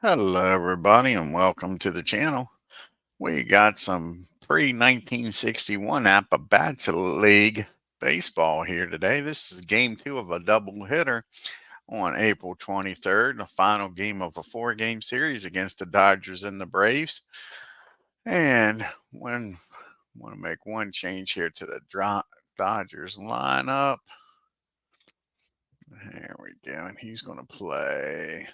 Hello, everybody, and welcome to the channel. We got some pre-1961 Apba League baseball here today. This is game two of a doubleheader on April 23rd, the final game of a four-game series against the Dodgers and the Braves. And when want to make one change here to the Dodgers lineup. There we go, and he's going to play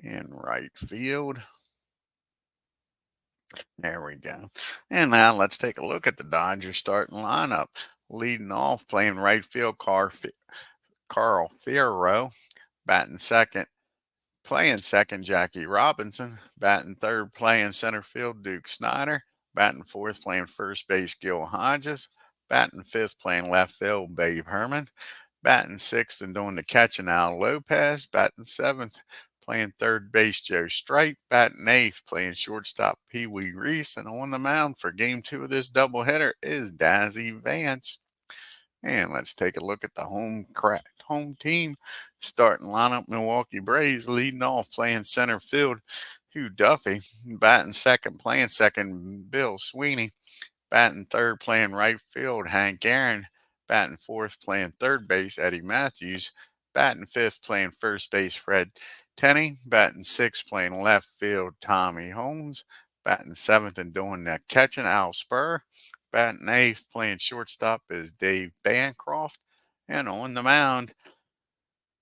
in right field. There we go. And now let's take a look at the Dodgers starting lineup. Leading off, playing right field, Carl Fierro. Batting second, playing second, Jackie Robinson. Batting third, playing center field, Duke Snyder. Batting fourth, playing first base, Gil Hodges. Batting fifth, playing left field, Babe Herman. Batting sixth and doing the catching, Al Lopez. Batting seventh, playing third base, Joe Strite. Batting eighth, playing shortstop, Pee Wee Reese. And on the mound for game two of this doubleheader is DAZZY VANCE. And let's take a look at the home team starting lineup. Milwaukee Braves leading off, playing center field, Hugh Duffy. Batting second, playing second, Bill Sweeney. Batting third, playing right field, Hank Aaron. Batting fourth, playing third base, Eddie Matthews. Batting fifth, playing first base, Fred Tenney. Batting sixth, playing left field, Tommy Holmes. Batting seventh and doing that catching, Al Spur. Batting eighth, playing shortstop, is Dave Bancroft. And on the mound,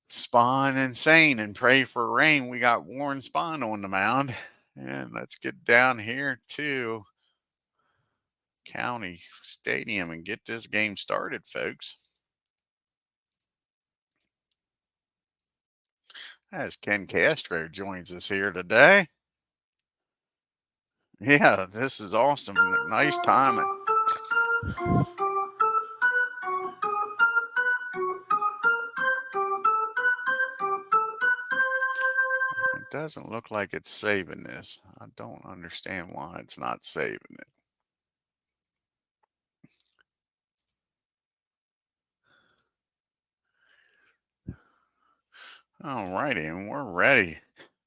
Spawn Insane and Pray for Rain. We got Warren Spahn on the mound. And let's get down here to County Stadium and get this game started, folks. As Ken Castro joins us here today. Yeah, this is awesome. Nice timing. It doesn't look like it's saving this. I don't understand why it's not saving it. All righty, and we're ready.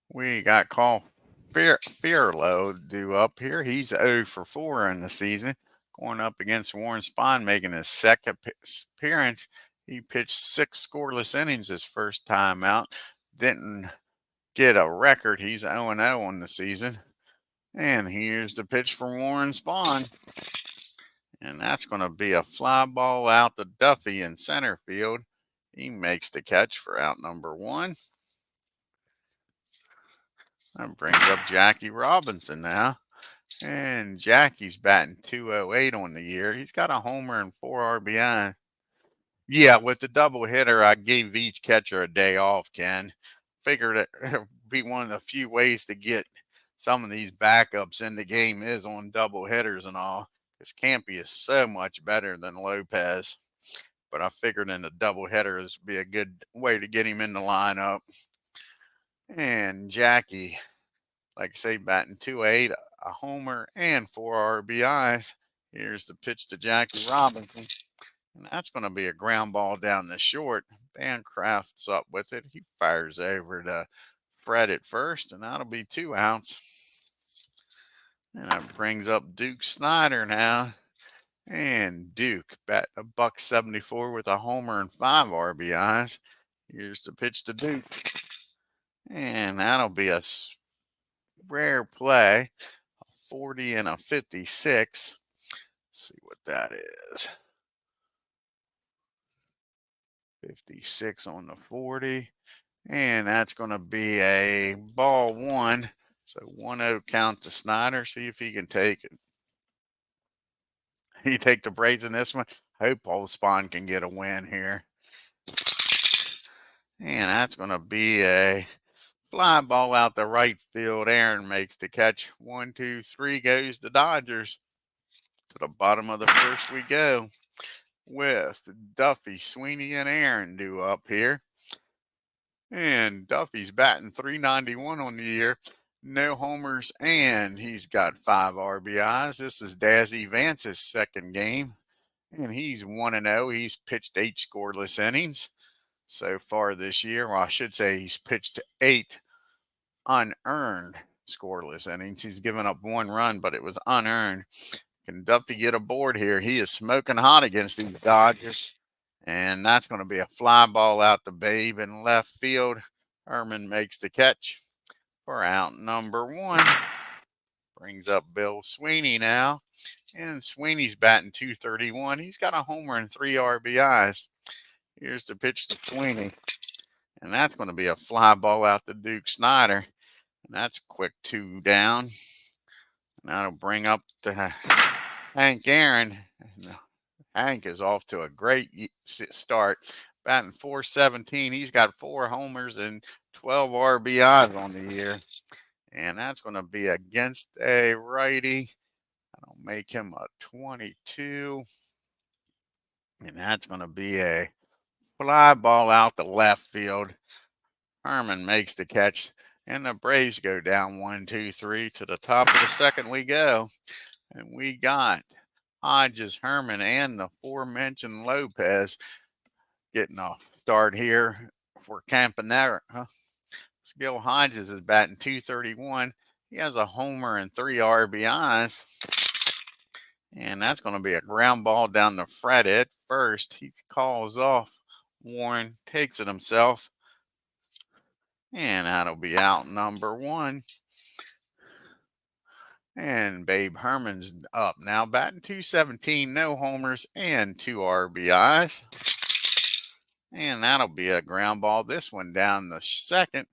We got Carl Fierlo due up here. He's 0 for 4 in the season, going up against Warren Spahn, making his second appearance. He pitched 6 scoreless innings his first time out. Didn't get a record. He's 0-0 on the season. And here's the pitch from Warren Spahn. And that's going to be a fly ball out to Duffy in center field. He makes the catch for out number 1. That brings up Jackie Robinson now. And Jackie's batting 208 on the year. He's got a homer and 4 RBI. Yeah, with the double hitter, I gave each catcher a day off, Ken. Figured it would be one of the few ways to get some of these backups in the game is on double hitters and all. Because Campy is so much better than Lopez. But I figured in the double hitter this would be a good way to get him in the lineup. And Jackie, like I say, batting 208, a homer, and 4 RBIs. Here's the pitch to Jackie Robinson. And that's going to be a ground ball down the short. Bancroft's up with it. He fires over to Fred at first, and that'll be 2 outs. And that brings up Duke Snyder now. And Duke batting a $174 with a homer and 5 RBIs. Here's the pitch to Duke. And that'll be a rare play. A 40 and a 56. Let's see what that is. 56 on the 40. And that's going to be a ball 1. So 1-0 count to Snyder. See if he can take it. He take the Braves in this one. Hope Paul Spahn can get a win here. And that's going to be a fly ball out the right field. Aaron makes the catch. 1, 2, 3 goes the Dodgers. To the bottom of the first we go with Duffy, Sweeney, and Aaron due up here. And Duffy's batting .391 on the year. No homers, and he's got 5 RBIs. This is DAZZY VANCE's second game, and he's 1-0. He's pitched 8 scoreless innings so far this year. Well, I should say he's pitched 8 unearned scoreless innings. He's given up 1 run, but it was unearned. Can Duffy get aboard here? He is smoking hot against these Dodgers. And that's going to be a fly ball out to Babe in left field. Herman makes the catch for out number 1. Brings up Bill Sweeney now. And Sweeney's batting .231. He's got a homer and 3 RBIs. Here's the pitch to Sweeney. And that's going to be a fly ball out to Duke Snyder. And that's quick 2 down. And that'll bring up to Hank Aaron. Hank is off to a great start. Batting .417. He's got 4 homers and 12 RBIs on the year. And that's going to be against a righty. That'll make him a 22. And that's going to be a fly ball out to left field. Herman makes the catch. And the Braves go down 1-2-3. To the top of the second we go. And we got Hodges, Herman, and the aforementioned Lopez getting a start here for Campanella. Gil Hodges is batting .231. He has a homer and 3 RBIs. And that's going to be a ground ball down to Fred at first. He calls off Warren, takes it himself. And that'll be out number 1. And Babe Herman's up now, batting .217, no homers and 2 RBIs. And that'll be a ground ball. This one down the second.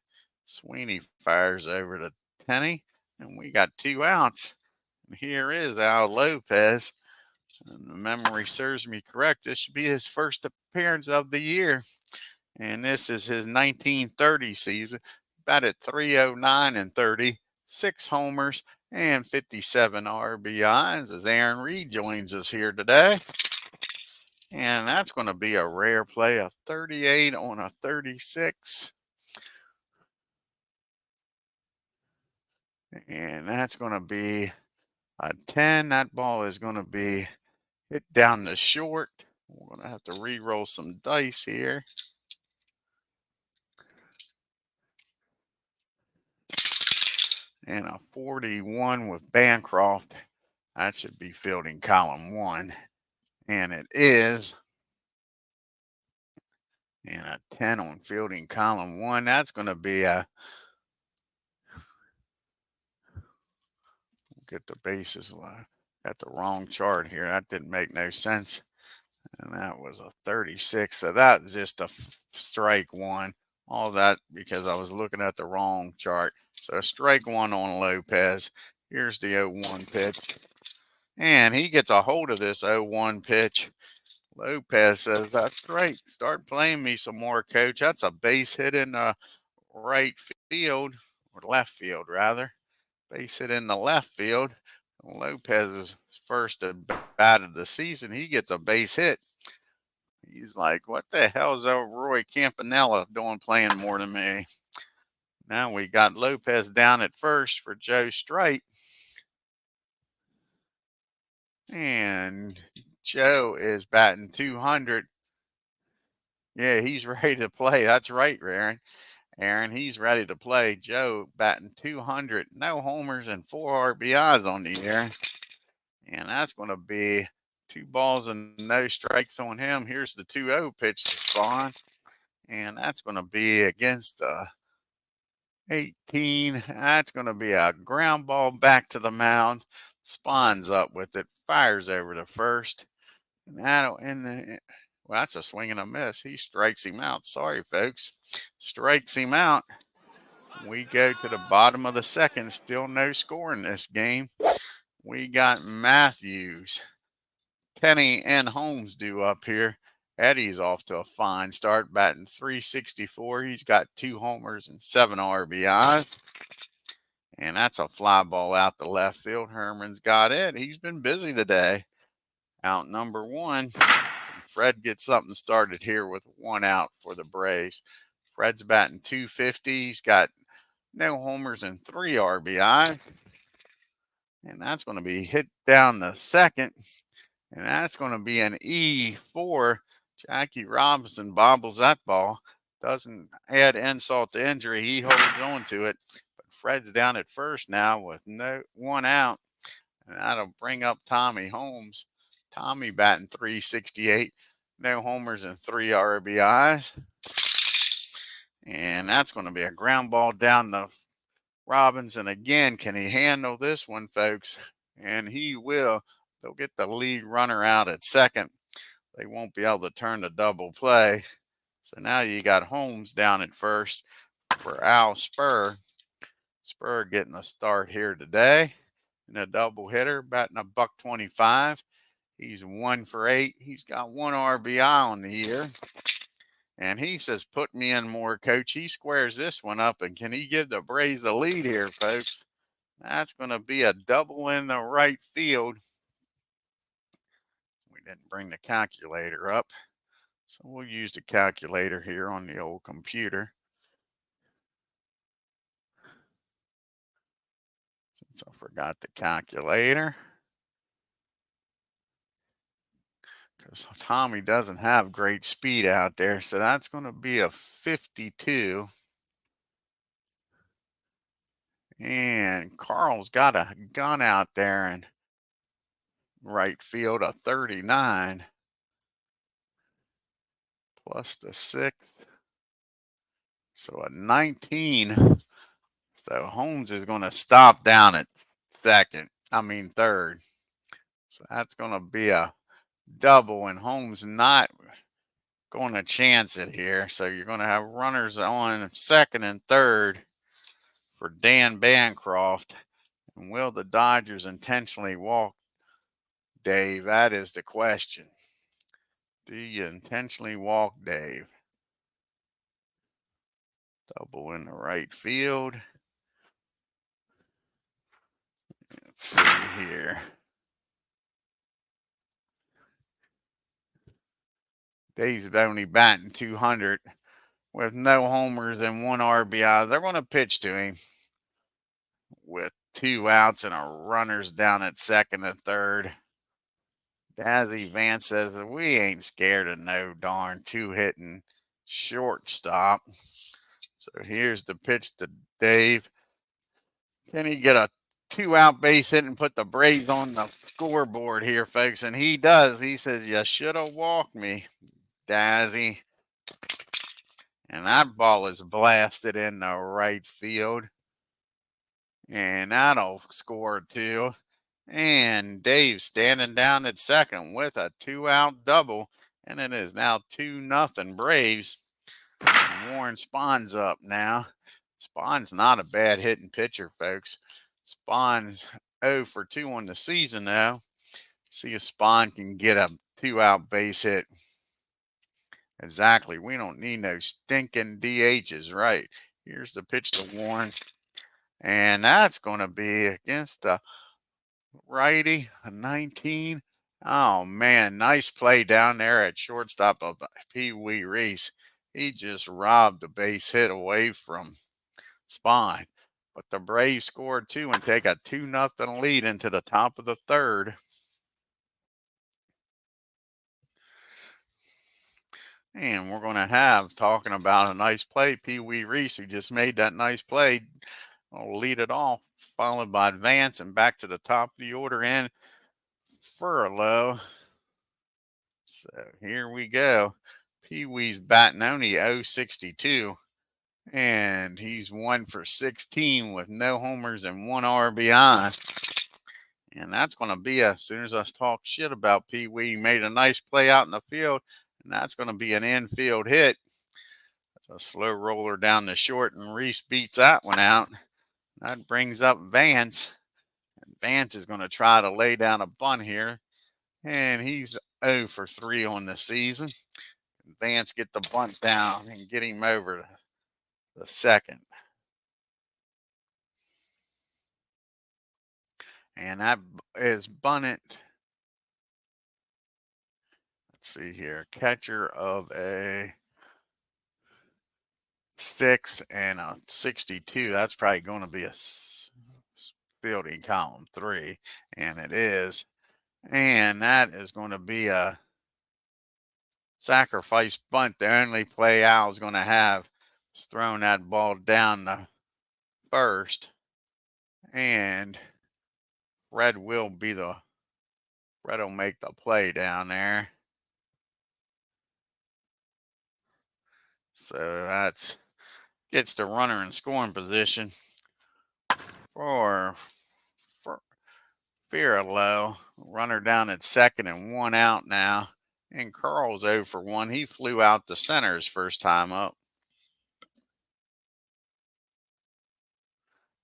Sweeney fires over to Tenney, and we got 2 outs. And here is Al Lopez. And the memory serves me correct, this should be his first appearance of the year. And this is his 1930 season. Batted .309 and 30, 6 homers and 57 RBIs as Aaron Reed joins us here today. And that's going to be a rare play, a 38 on a 36. And that's going to be a 10. That ball is going to be hit down the short. We're going to have to re-roll some dice here. And a 41 with Bancroft. That should be fielding column 1. And it is. And a 10 on fielding column 1. That's going to be a. Get the bases. Got the wrong chart here. That didn't make no sense. And that was a 36. So that's just a strike 1. All that because I was looking at the wrong chart. So strike 1 on Lopez. Here's the 0-1 pitch. And he gets a hold of this 0-1 pitch. Lopez says, that's great. Start playing me some more, coach. That's a base hit in the right field, or left field, rather. Base hit in the left field. Lopez is first at bat of the season. He gets a base hit. He's like, what the hell is Roy Campanella doing playing more than me? Now we got Lopez down at first for Joe Strite. And Joe is batting 200. Yeah, he's ready to play. That's right, Aaron. Aaron, he's ready to play. Joe batting 200. No homers and 4 RBIs on the year. And that's going to be 2 balls and no strikes on him. Here's the 2-0 pitch to Spawn. And that's going to be against 18. That's going to be a ground ball back to the mound. Spawn's up with it. Fires over to first. And that'll end the. Well, that's a swing and a miss. He strikes him out. Sorry, folks. Strikes him out. We go to the bottom of the second. Still no score in this game. We got Matthews, Tenney, and Holmes due up here. Eddie's off to a fine start, batting .364. He's got 2 homers and 7 RBIs. And that's a fly ball out the left field. Herman's got it. He's been busy today. Out number 1. Fred gets something started here with 1 out for the Braves. Fred's batting .250. He's got no homers and 3 RBI. And that's going to be hit down the second. And that's going to be an E4. Jackie Robinson bobbles that ball. Doesn't add insult to injury. He holds on to it. But Fred's down at first now with one out, and that'll bring up Tommy Holmes. Tommy batting 368, no homers and 3 RBIs. And that's going to be a ground ball down the Robinson again. Can he handle this one, folks? And he will. They'll get the lead runner out at second. They won't be able to turn the double play. So now you got Holmes down at first for Al Spur. Spur getting a start here today in a double hitter, batting a $125. He's 1 for 8. He's got 1 RBI on the year. And he says, put me in more, coach. He squares this one up. And can he give the Braves a lead here, folks? That's going to be a double in the right field. We didn't bring the calculator up, so we'll use the calculator here on the old computer. Since I forgot the calculator. Because Tommy doesn't have great speed out there, so that's going to be a 52. And Carl's got a gun out there in right field, a 39. Plus the 6. So a 19. So Holmes is going to stop down at third. So that's going to be a double, and Holmes not going to chance it here. So you're going to have runners on second and third for Dan Bancroft. And will the Dodgers intentionally walk, Dave? That is the question. Do you intentionally walk, Dave? Double in the right field. Let's see here. Dave's only batting 200 with no homers and 1 RBI. They're going to pitch to him with 2 outs and a runners down at second and third. DAZZY VANCE says that we ain't scared of no darn 2-hitting shortstop. So here's the pitch to Dave. Can he get a 2-out base hit and put the Braves on the scoreboard here, folks? And he does. He says, you should have walked me, DAZZY. And that ball is blasted in the right field. And that'll score 2. And Dave standing down at second with a 2-out double. And it is now 2-0 Braves. And Warren Spahn's up now. Spahn's not a bad hitting pitcher, folks. Spahn's 0 for 2 on the season now. See if Spahn can get a 2-out base hit. Exactly. We don't need no stinking DHs, right? Here's the pitch to Warren. And that's going to be against the righty, a 19. Oh, man. Nice play down there at shortstop of Pee Wee Reese. He just robbed the base hit away from Spahn. But the Braves scored 2 and take a 2-0 lead into the top of the third. And we're going to have, talking about a nice play, Pee Wee Reese, who just made that nice play, will lead it off, followed by Vance, and back to the top of the order and Furlow. So here we go. Pee Wee's batting only .062, and he's 1 for 16 with no homers and 1 RBI. And that's going to be as soon as I talk shit about Pee Wee, made a nice play out in the field, and that's going to be an infield hit. That's a slow roller down the short, and Reese beats that one out. That brings up Vance. And Vance is going to try to lay down a bunt here, and he's 0 for 3 on the season. Vance get the bunt down and get him over the second. And that is bunted. Let's see here. Catcher of a 6 and a 62. That's probably going to be a fielding column 3. And it is. And that is going to be a sacrifice bunt. The only play Al's going to have is throwing that ball down the first, and Red will make the play down there. So that's gets the runner in scoring position for Fierlo. Runner down at second and 1 out now. And Carl's 0 for 1. He flew out the center his first time up.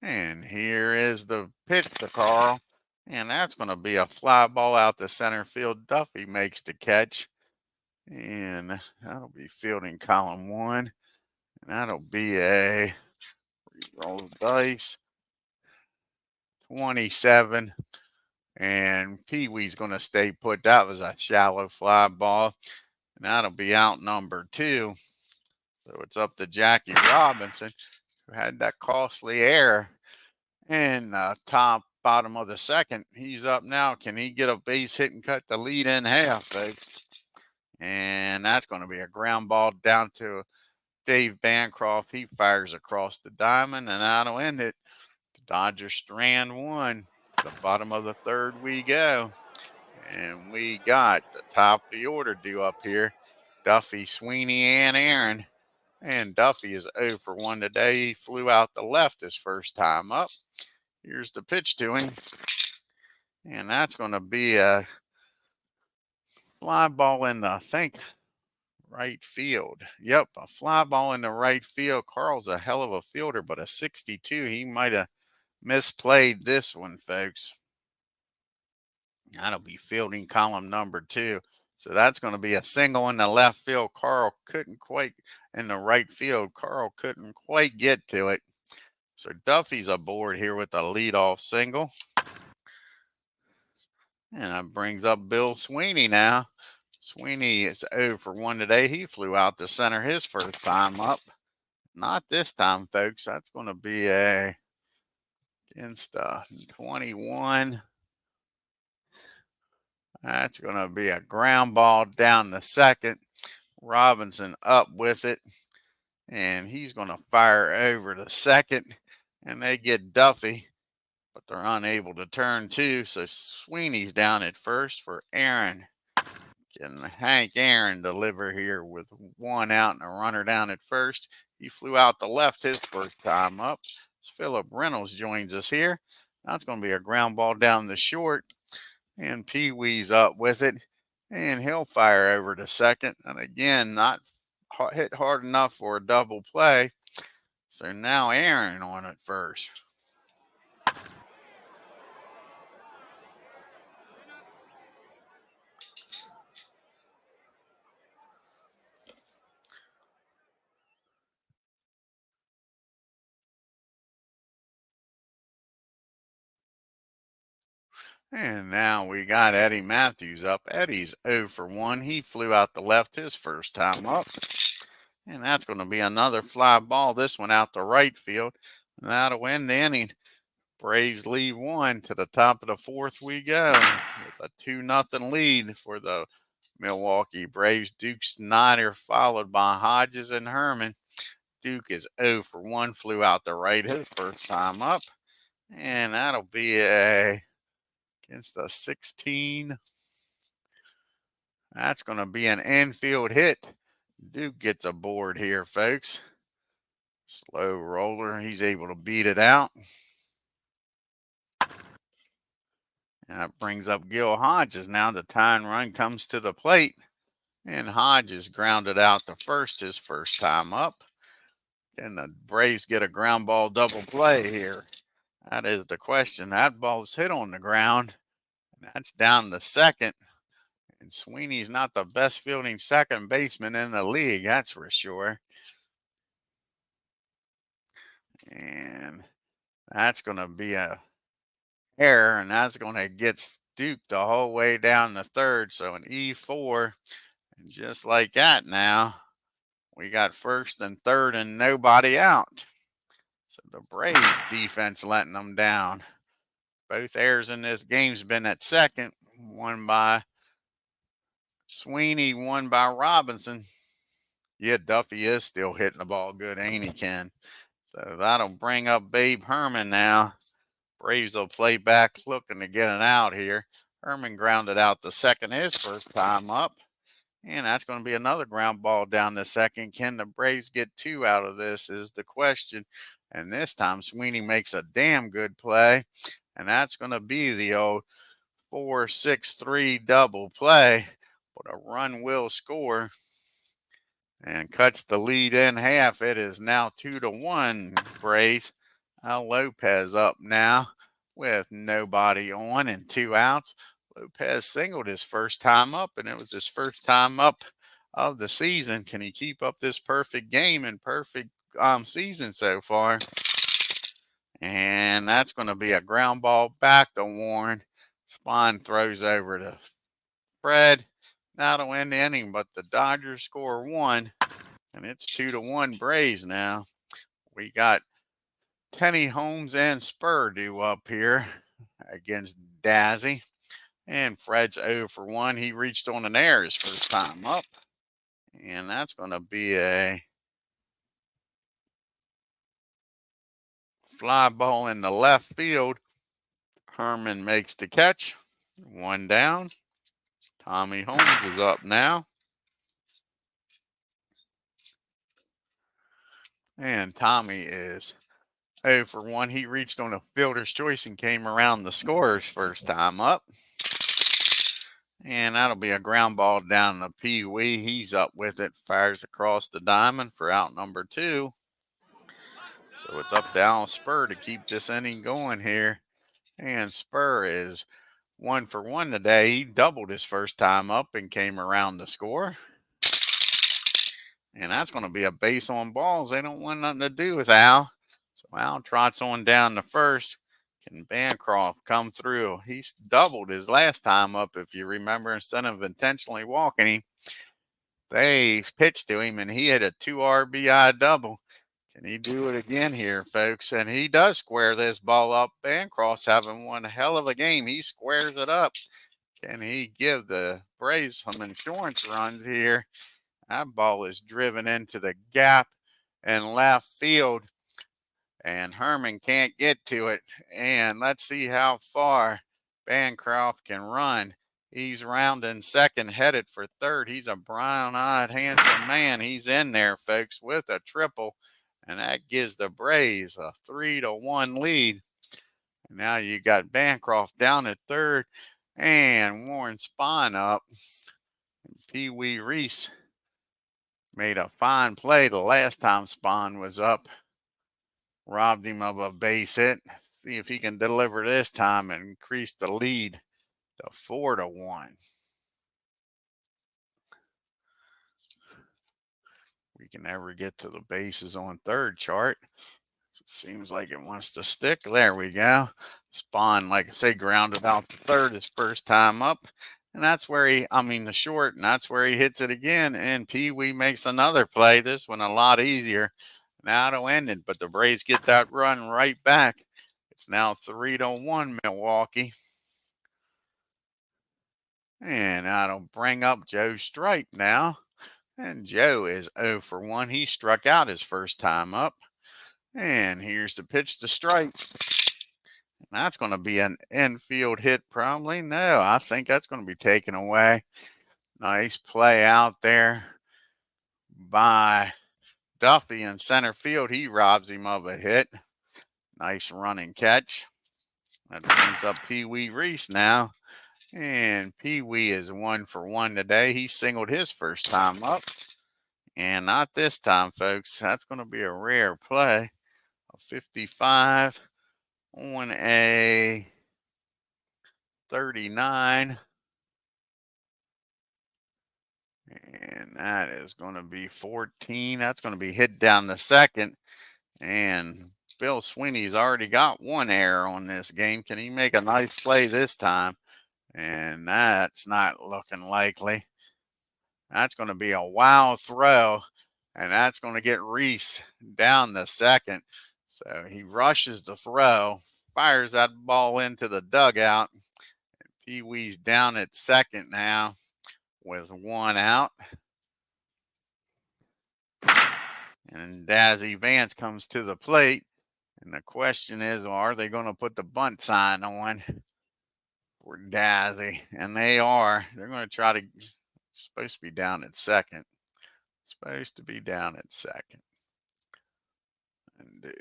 And here is the pitch to Carl. And that's going to be a fly ball out to center field. Duffy makes the catch. And that'll be fielding column 1. And that'll be a roll the dice. 27. And Pee Wee's going to stay put. That was a shallow fly ball. And that'll be out number 2. So it's up to Jackie Robinson, who had that costly error in bottom of the second. He's up now. Can he get a base hit and cut the lead in half, folks? And that's going to be a ground ball down to Dave Bancroft. He fires across the diamond, and that'll end it. The Dodgers strand 1. To the bottom of the third we go. And we got the top of the order due up here. Duffy, Sweeney, and Aaron. And Duffy is 0 for 1 today. He flew out the left his first time up. Here's the pitch to him. And that's going to be a fly ball in the, I think, right field. Yep, a fly ball in the right field. Carl's a hell of a fielder, but a 62. He might have misplayed this one, folks. That'll be fielding column number 2. So that's going to be a single in the left field. Carl couldn't quite, in the right field, Carl couldn't quite get to it. So Duffy's aboard here with a leadoff single. And that brings up Bill Sweeney now. Sweeney is 0 for 1 today. He flew out to center his first time up. Not this time, folks. That's going to be against 21. That's going to be a ground ball down the second. Robinson up with it. And he's going to fire over to second. And they get Duffy, but they're unable to turn 2. So Sweeney's down at first for Aaron. Can Hank Aaron deliver here with 1 out and a runner down at first? He flew out the left his first time up. Philip Reynolds joins us here. That's going to be a ground ball down the short. And Pee Wee's up with it. And he'll fire over to second. And again, not hit hard enough for a double play. So now Aaron on at first. And now we got Eddie Matthews up. Eddie's 0 for 1. He flew out the left his first time up. And that's going to be another fly ball. This one out the right field. And that'll end the inning. Braves lead 1 to the top of the 4th we go. With a 2-0 lead for the Milwaukee Braves. Duke Snyder followed by Hodges and Herman. Duke is 0 for 1. Flew out the right his first time up. And that'll be against the 16. That's going to be an infield hit. Duke gets a board here, folks. Slow roller. He's able to beat it out. And that brings up Gil Hodges. Now the tying run comes to the plate. And Hodges grounded out to first his first time up. And the Braves get a ground ball double play here. That is the question. That ball's hit on the ground. And that's down to second. And Sweeney's not the best fielding second baseman in the league, that's for sure. And that's going to be a error, and that's going to get Duke the whole way down the third. So an E4. And just like that now, we got first and third and nobody out. So the Braves defense letting them down. Both errors in this game's been at second. One by Sweeney, one by Robinson. Yeah, Duffy is still hitting the ball good, ain't he, Ken? So that'll bring up Babe Herman now. Braves will play back looking to get an out here. Herman grounded out the second his first time up. And that's going to be another ground ball down the second. Can the Braves get 2 out of this is the question. And this time Sweeney makes a damn good play. And that's going to be the old 4-6-3 double play. But a run will score. And cuts the lead in half. It is now 2-1 Braves. Al Lopez up now with nobody on and 2 outs. Lopez singled his first time up, and it was his first time up of the season. Can he keep up this perfect game and perfect season so far? And that's going to be a ground ball back to Warren. SPAHN throws over to Fred. That'll end the inning, but the Dodgers score 1, and it's 2-1 Braves now. We got Tenny, Holmes, and Spur due up here against DAZZY. And Fred's 0 for 1. He reached on an error his first time up. And that's going to be a fly ball in the left field. Herman makes the catch. 1 down. Tommy Holmes is up now. And Tommy is 0 for 1. He reached on a fielder's choice and came around the scorer's first time up. And that'll be a ground ball down to Pee Wee. He's up with it. Fires across the diamond for out number 2. So it's up to Al Spur to keep this inning going here. And Spur is 1 for 1 today. He doubled his first time up and came around the score. And that's going to be a base on balls. They don't want nothing to do with Al. So Al trots on down to first. Can Bancroft come through? He's doubled his last time up, if you remember. Instead of intentionally walking him, they pitched to him, and he hit a 2 RBI double. Can he do it again here, folks? And he does square this ball up. Bancroft's having one hell of a game. He squares it up. Can he give the Braves some insurance runs here? That ball is driven into the gap in left field. And Herman can't get to it. And let's see how far Bancroft can run. He's rounding second, headed for third. He's a brown-eyed, handsome man. He's in there, folks, with a triple. And that gives the Braves a 3-1 lead. And now you got Bancroft down at third and Warren SPAHN up. And Pee Wee Reese made a fine play the last time SPAHN was up. Robbed him of a base hit. See if he can deliver this time and increase the lead to 4-1. We can never get to the bases on third chart. It seems like it wants to stick. There we go. SPAHN, like I say, grounded out to third his first time up. And that's where the short, and that's where he hits it again. And Pee Wee makes another play. This one a lot easier. Now it'll end it, but the Braves get that run right back. It's now 3-1 Milwaukee. And that'll bring up Joe Stripe now. And Joe is 0 for 1. He struck out his first time up. And here's the pitch to Stripe. And that's going to be an infield hit probably. No, I think that's going to be taken away. Nice play out there by Duffy in center field. He robs him of a hit. Nice running catch. That brings up Pee Wee Reese now. And Pee Wee is 1 for 1 today. He singled his first time up. And not this time, folks. That's going to be a rare play. A 55 on a 39. And that is going to be 14. That's going to be hit down the second. And Bill Sweeney's already got 1 error on this game. Can he make a nice play this time? And that's not looking likely. That's going to be a wild throw. And that's going to get Reese down the second. So he rushes the throw, fires that ball into the dugout. And Pee Wee's down at second now with 1 out. And DAZZY Vance comes to the plate. And the question is, well, are they going to put the bunt sign on for DAZZY? And they are. They're going to try to, supposed to be down at second. Supposed to be down at second. And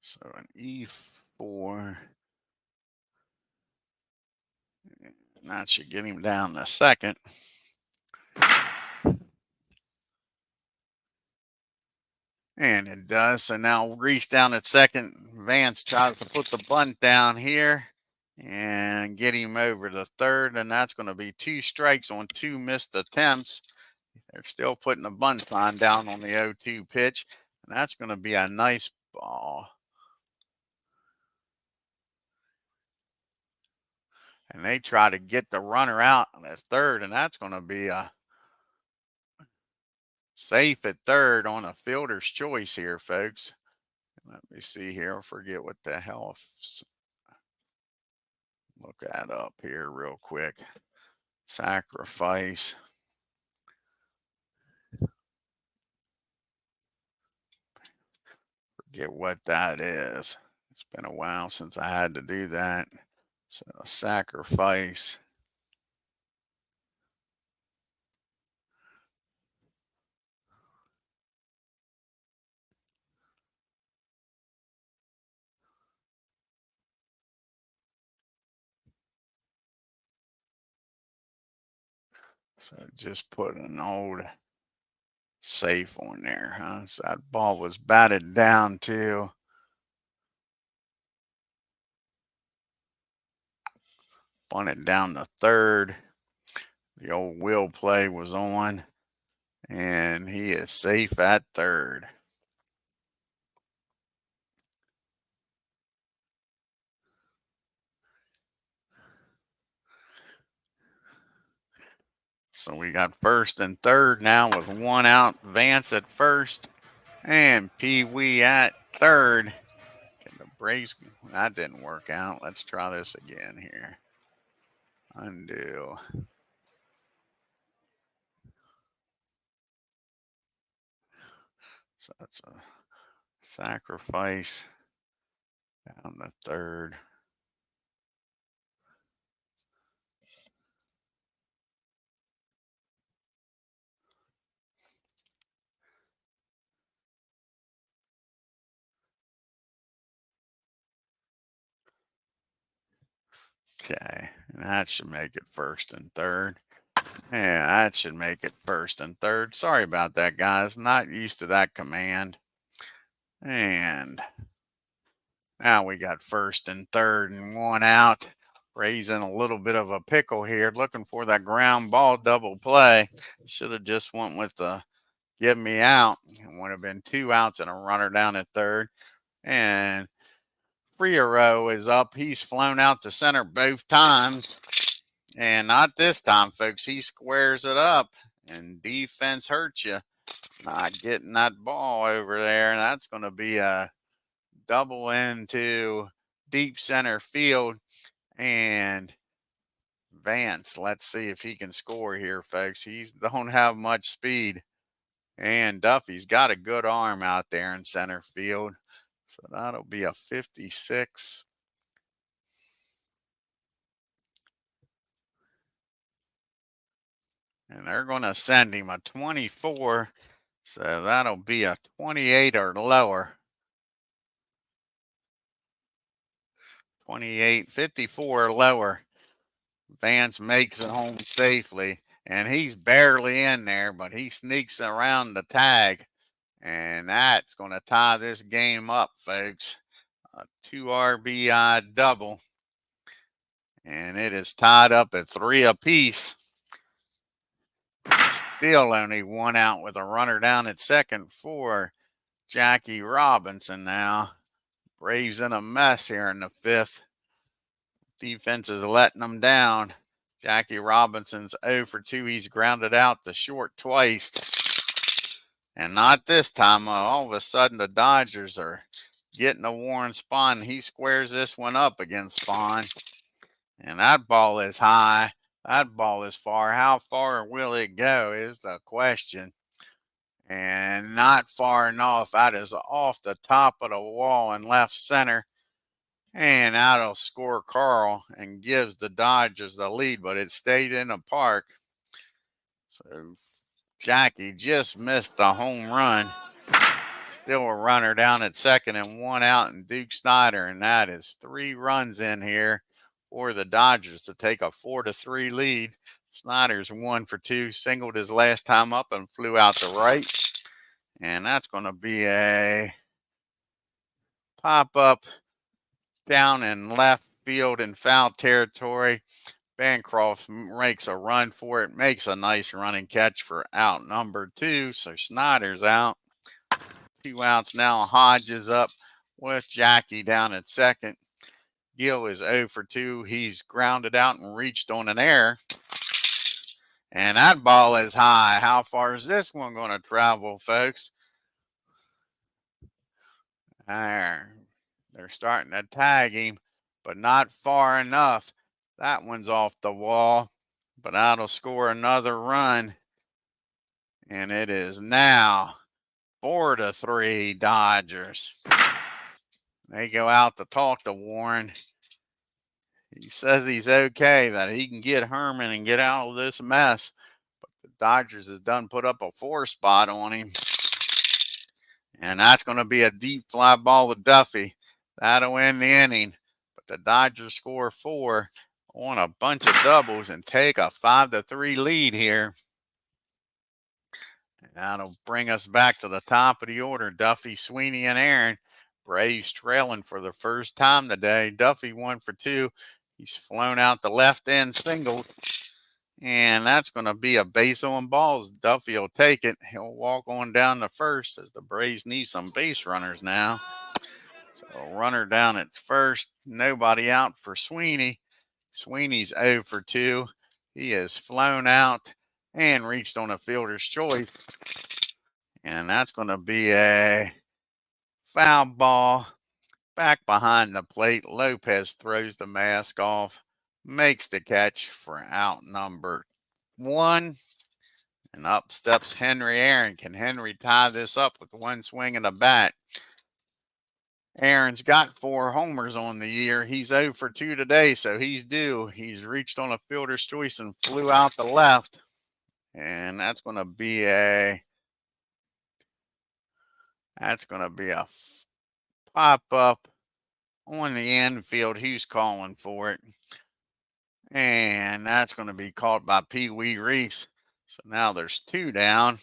so an E4. And that should get him down to second. And it does. So now Reese down at second. Vance tries to put the bunt down here and get him over to third. And that's going to be 2 strikes on 2 missed attempts. They're still putting the bunt sign down on the 0-2 pitch. And that's going to be a nice ball. And they try to get the runner out at third. And that's going to be a safe at third on a fielder's choice here, folks. Let me see here. I forget what the hell. Look that up here real quick. Sacrifice. Forget what that is. It's been a while since I had to do that. So sacrifice. So just put an old safe on there, huh? So that ball was batted down too. Bunted down to third. The old will play was on. And he is safe at third. So we got first and third now with 1 out. Vance at first and Pee Wee at third. Can the Braves, that didn't work out. Let's try this again here. Undo. So that's a sacrifice down the third. Okay, and that should make it first and third. Yeah, that should make it first and third. Sorry about that, guys. Not used to that command. And now we got first and third and 1 out. Rays in a little bit of a pickle here, looking for that ground ball double play. Should have just went with the give me out. It would have been 2 outs and a runner down at third. And Friero is up. He's flown out to center both times. And not this time, folks. He squares it up. And defense hurts you. Not getting that ball over there. And that's going to be a double into deep center field. And Vance, let's see if he can score here, folks. He don't have much speed. And Duffy's got a good arm out there in center field. So that'll be a 56. And they're going to send him a 24. So that'll be a 28 or lower. 28, 54 or lower. Vance makes it home safely. And he's barely in there, but he sneaks around the tag. And that's going to tie this game up, folks. A 2 RBI double. And it is tied up at 3 apiece. Still only 1 out with a runner down at second for Jackie Robinson now. Braves in a mess here in the 5th. Defense is letting them down. Jackie Robinson's 0 for 2. He's grounded out to short twice. And not this time. All of a sudden, the Dodgers are getting a Warren SPAHN. He squares this one up against SPAHN. And that ball is high. That ball is far. How far will it go is the question. And not far enough. That is off the top of the wall in left center. And that'll score Carl and gives the Dodgers the lead, but it stayed in the park. So Jackie just missed the home run. Still a runner down at second and one out, and Duke Snyder, and that is 3 runs in here for the Dodgers to take a 4-3 lead. Snyder's 1 for 2, singled his last time up and flew out to right. And that's going to be a pop up down in left field in foul territory. Bancroft makes a run for it, makes a nice running catch for out number 2. So Snyder's out. 2 outs now. Hodges up with Jackie down at second. Gill is 0 for 2. He's grounded out and reached on an error. And that ball is high. How far is this one going to travel, folks? There. They're starting to tag him, but not far enough. That one's off the wall, but that'll score another run. And it is now 4-3 Dodgers. They go out to talk to Warren. He says he's okay, that he can get Herman and get out of this mess. But the Dodgers has done put up a 4 spot on him. And that's going to be a deep fly ball to Duffy. That'll end the inning. But the Dodgers score 4 on a bunch of doubles and take a 5-3 lead here. And that'll bring us back to the top of the order. Duffy, Sweeney, and Aaron. Braves trailing for the first time today. Duffy 1 for 2. He's flown out the left end singles. And that's going to be a base on balls. Duffy will take it. He'll walk on down to first as the Braves need some base runners now. So runner down at first. Nobody out for Sweeney. Sweeney's 0 for 2. He has flown out and reached on a fielder's choice. And that's going to be a foul ball back behind the plate. Lopez throws the mask off, makes the catch for out number 1. And up steps Henry Aaron. Can Henry tie this up with one swing of the bat? Aaron's got 4 homers on the year. He's 0 for 2 today, so he's due. He's reached on a fielder's choice and flew out the left. And that's going to be a pop-up on the infield. Who's calling for it? And that's going to be caught by Pee Wee Reese. So now there's 2 down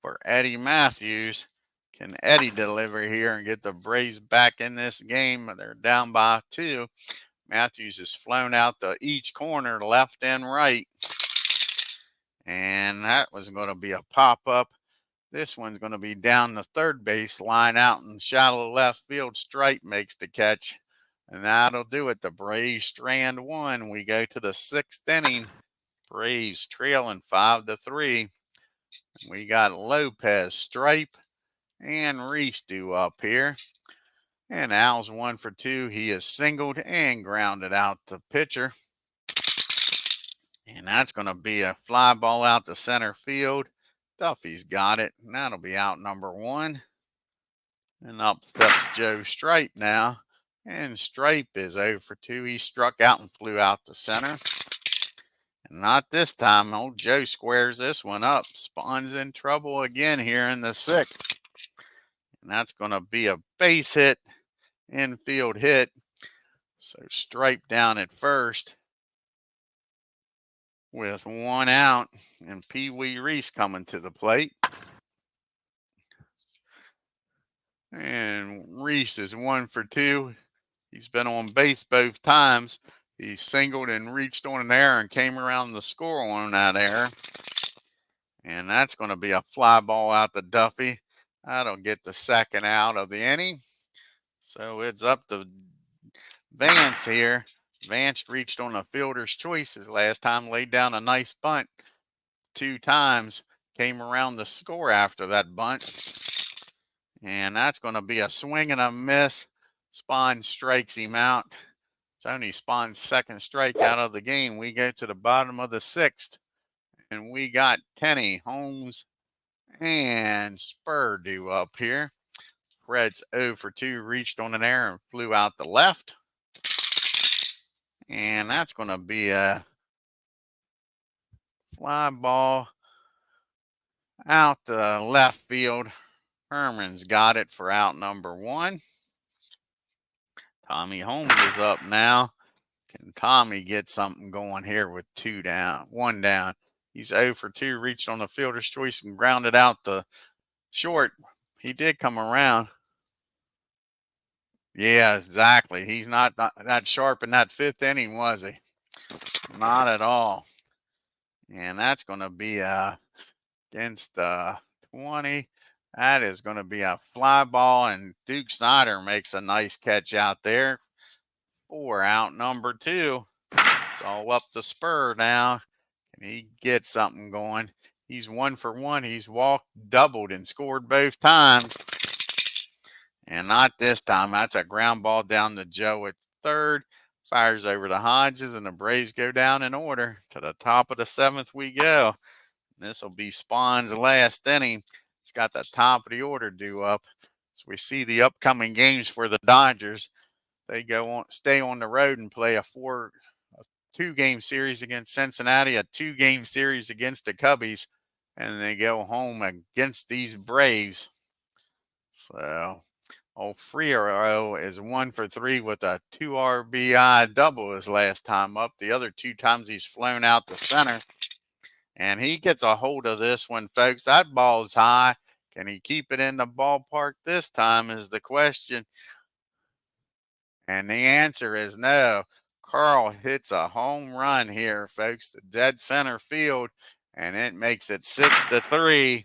for Eddie Matthews. Can Eddie deliver here and get the Braves back in this game? They're down by 2. Matthews has flown out to each corner, left and right. And that was going to be a pop-up. This one's going to be down the third base line out in shallow left field. Stripe makes the catch. And that'll do it. The Braves strand 1. We go to the 6th inning. Braves trailing 5-3. We got Lopez, Stripe, and Reese due up here. And Al's 1 for 2. He is singled and grounded out the pitcher. And that's going to be a fly ball out to center field. Duffy's got it. And that'll be out number 1. And up steps Joe Stripe now. And Stripe is 0 for 2. He struck out and flew out to center. And not this time. Old Joe squares this one up. Spahn's in trouble again here in the 6th. And that's going to be a base hit, infield hit. So Stripe down at first with 1 out. And Pee Wee Reese coming to the plate. And Reese is 1 for 2. He's been on base both times. He singled and reached on an error and came around the score on that error. And that's going to be a fly ball out to Duffy. That'll get the 2nd out of the inning. So it's up to Vance here. Vance reached on a fielder's choice his last time, laid down a nice bunt 2 times, came around the score after that bunt. And that's going to be a swing and a miss. Spahn strikes him out. It's only Spahn's second strikeout of the game. We go to the bottom of the sixth, and we got Tenney, Holmes, and Spur due up here. Fred's 0 for 2, reached on an error and flew out the left. And that's going to be a fly ball out the left field. Herman's got it for out number 1. Tommy Holmes is up now. Can Tommy get something going here with 1 down? He's 0 for 2, reached on the fielder's choice and grounded out the short. He did come around. Yeah, exactly. He's not that sharp in that 5th inning, was he? Not at all. And that's going to be against 20. That is going to be a fly ball, and Duke Snyder makes a nice catch out there for out number 2. It's all up the Spur now. Can he get something going? He's 1 for 1. He's walked, doubled, and scored both times. And not this time. That's a ground ball down to Joe at third. Fires over to Hodges, and the Braves go down in order. To the top of the 7th we go. This will be Spahn's last inning. It's got the top of the order due up. So we see the upcoming games for the Dodgers. They stay on the road and play a 2-game series against Cincinnati, a 2-game series against the Cubbies, and they go home against these Braves. So old Friero is 1 for 3 with a 2 RBI double his last time up. The other 2 times he's flown out the center. And he gets a hold of this one, folks. That ball's high. Can he keep it in the ballpark this time is the question. And the answer is no. Carl hits a home run here, folks, to dead center field, and it makes it 6-3.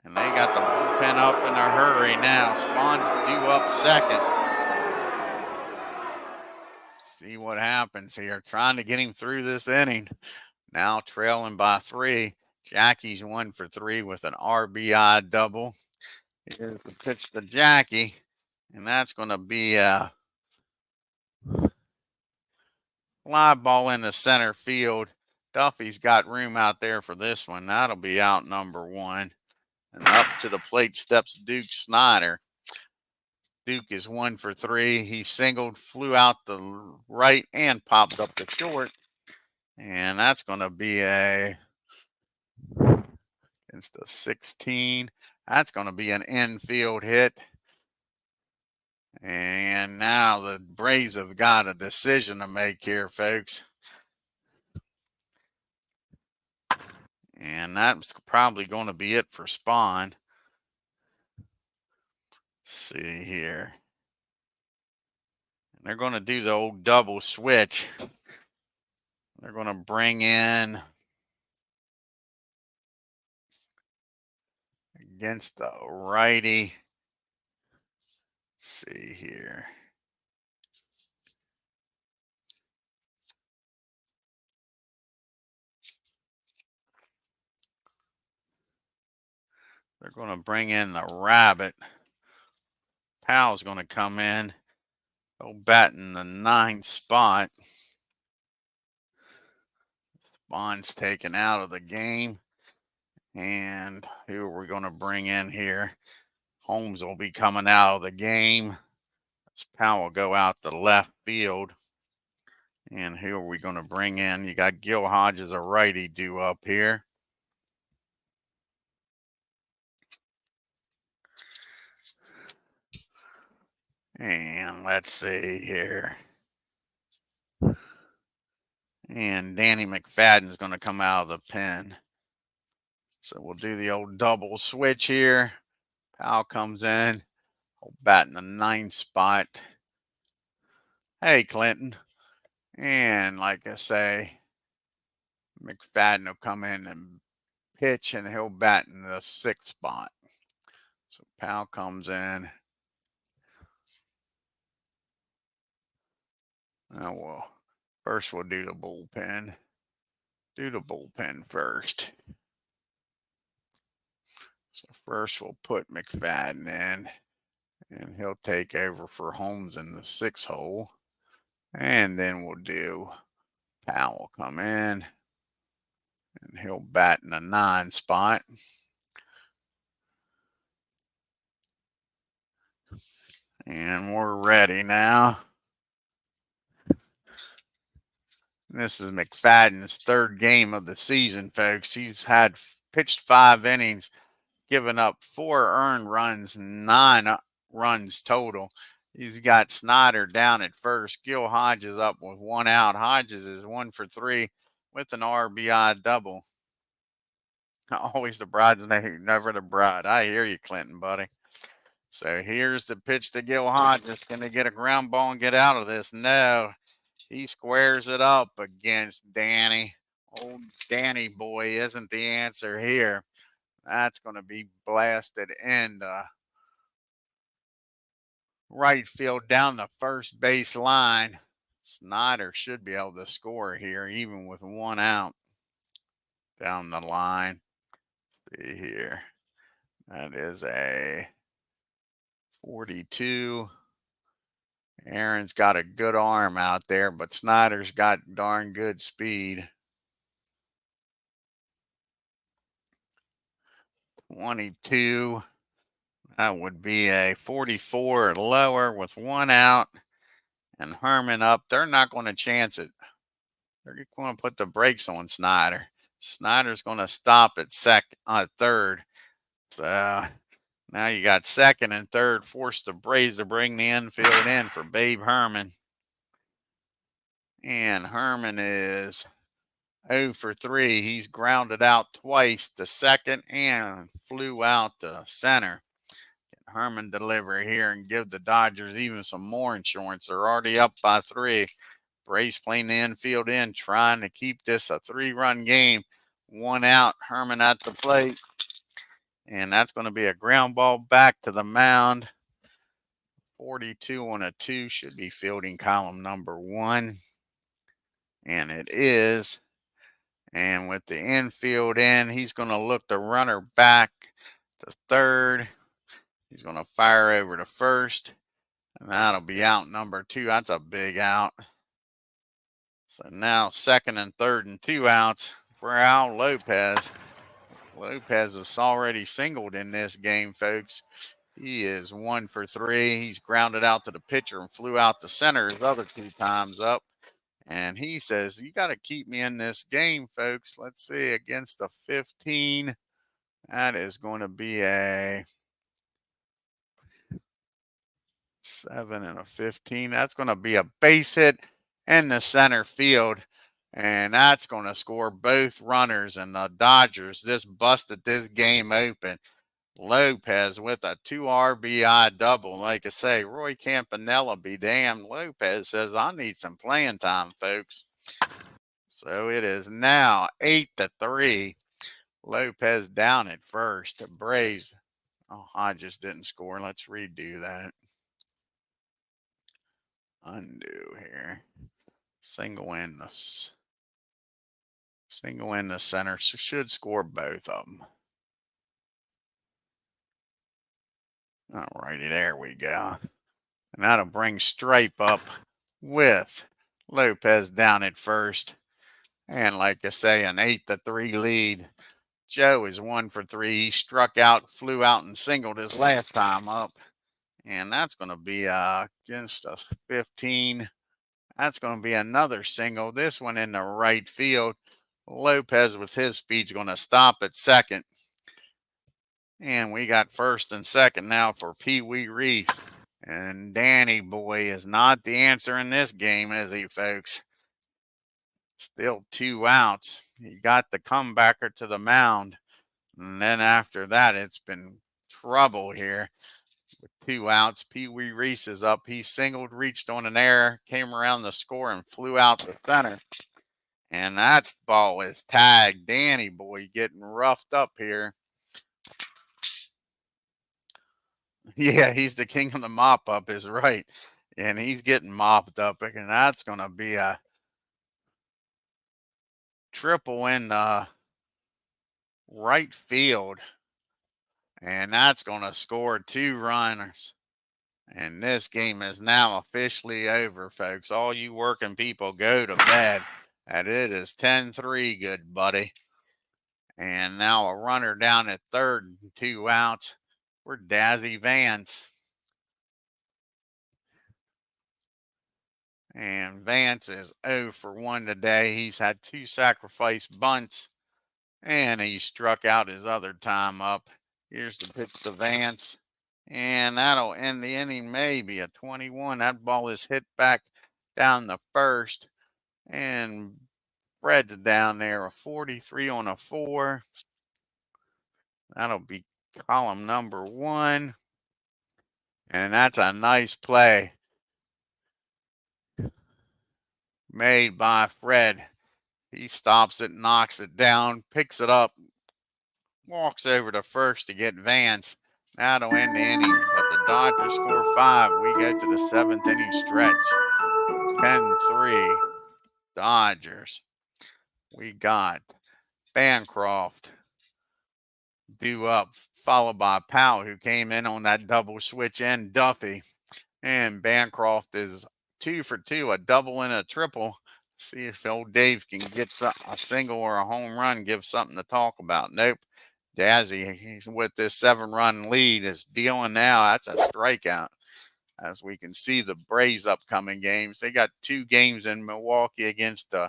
And they got the bullpen up in a hurry now. Spahn's due up second. See what happens here. Trying to get him through this inning. Now trailing by 3. Jackie's 1 for 3 with an RBI double. Here's the pitch to Jackie, and that's going to be a fly ball in the center field. Duffy's got room out there for this one. That'll be out number 1. And up to the plate steps Duke Snyder. Duke is 1 for 3. He singled, flew out the right, and popped up the short. And that's going to be against the 16. That's going to be an infield hit. And now the Braves have got a decision to make here, folks. And that's probably going to be it for Spahn. Let's see here. And they're going to do the old double switch. They're going to bring in against the righty. Let's see here. They're going to bring in the rabbit. Powell's going to come in. Go bat in the 9th spot. Spahn's taken out of the game. And who are we going to bring in here? Holmes will be coming out of the game. Powell go out the left field. And who are we going to bring in? You got Gil Hodges, a righty, due up here. And let's see here. And Danny McFadden's going to come out of the pen. So we'll do the old double switch here. Powell comes in. Bat in the 9th spot. Hey, Clinton. And like I say, McFadden will come in and pitch, and he'll bat in the 6th spot. So Powell comes in. Now first we'll do the bullpen. Do the bullpen first. So first we'll put McFadden in, and he'll take over for Holmes in the 6th hole. And then we'll do Powell come in, and he'll bat in the 9 spot. And we're ready now. This is McFadden's 3rd game of the season, folks. He's pitched 5 innings, given up 4 earned runs, 9 runs total. He's got Snyder down at first. Gil Hodges up with 1 out. Hodges is 1 for 3 with an RBI double. Always the bridesmaid, never the bride. I hear you, Clinton, buddy. So here's the pitch to Gil Hodges. Going to get a ground ball and get out of this. No, he squares it up against Danny. Old Danny boy isn't the answer here. That's going to be blasted into right field down the first base line. Snyder should be able to score here, even with 1 out down the line. Let's see here. That is a 42. Aaron's got a good arm out there, but Snyder's got darn good speed. 22. That would be a 44 or lower with 1 out. And Herman up. They're not going to chance it. They're going to put the brakes on Snyder. Snyder's going to stop at third. So now you got second and third forced to Braves to bring the infield in for Babe Herman. And Herman is 0 for 3. He's grounded out twice to second and flew out to center. Can Herman deliver here and give the Dodgers even some more insurance? They're already up by 3. Braves playing the infield in, trying to keep this a 3-run game. 1 out, Herman at the plate. And that's going to be a ground ball back to the mound. 42 on a 2 should be fielding column number 1. And it is. And with the infield in, he's going to look the runner back to third. He's going to fire over to first. And that'll be out number 2. That's a big out. So now second and third and 2 outs for Al Lopez. Lopez is already singled in this game, folks. He is 1 for 3. He's grounded out to the pitcher and flew out to center his other 2 times up. And he says, you got to keep me in this game, folks. Let's see, against a 15. That is going to be a 7 and a 15. That's going to be a base hit in the center field. And that's going to score both runners. And the Dodgers just busted this game open. Lopez with a 2 RBI double. Like I say, Roy Campanella be damned. Lopez says, I need some playing time, folks. So it is now 8-3. Lopez down at first. The Braves. Oh, I just didn't score. Let's redo that. Undo here. Single in the center. So should score both of them. Alrighty, there we go. And that'll bring Stripe up with Lopez down at first. And like I say, an 8-3 lead. Joe is 1 for 3. He struck out, flew out, and singled his last time up. And that's going to be against a 15. That's going to be another single. This one in the right field. Lopez with his speed's going to stop at second. And we got first and second now for Pee Wee Reese. And Danny boy is not the answer in this game, is he, folks? Still 2 outs. He got the comebacker to the mound. And then after that, it's been trouble here. With 2 outs, Pee Wee Reese is up. He singled, reached on an error, came around the score, and flew out to center. And that ball is tagged. Danny boy getting roughed up here. Yeah, he's the king of the mop up, is right. And he's getting mopped up. And that's going to be a triple in right field. And that's going to score 2 runners. And this game is now officially over, folks. All you working people, go to bed. And it is 10-3, good buddy. And now a runner down at third, 2 outs for DAZZY VANCE. And VANCE is 0 for 1 today. He's had 2 sacrifice bunts, and he struck out his other time up. Here's the pitch to VANCE. And that'll end the inning, maybe a 21. That ball is hit back down the first. And Fred's down there, a 43 on a 4. That'll be column number 1. And that's a nice play made by Fred. He stops it, knocks it down, picks it up, walks over to first to get VANCE. Now to end the inning, but the Dodgers score 5. We go to the 7th inning stretch. 10-3 Dodgers. We got Bancroft due up, followed by Powell, who came in on that double switch, and Duffy. And Bancroft is 2 for 2, a double and a triple. See if old Dave can get a single or a home run, give something to talk about. Nope. DAZZY, he's with this 7-run lead, is dealing now. That's a strikeout. As we can see, the Braves' upcoming games. They got 2 games in Milwaukee against the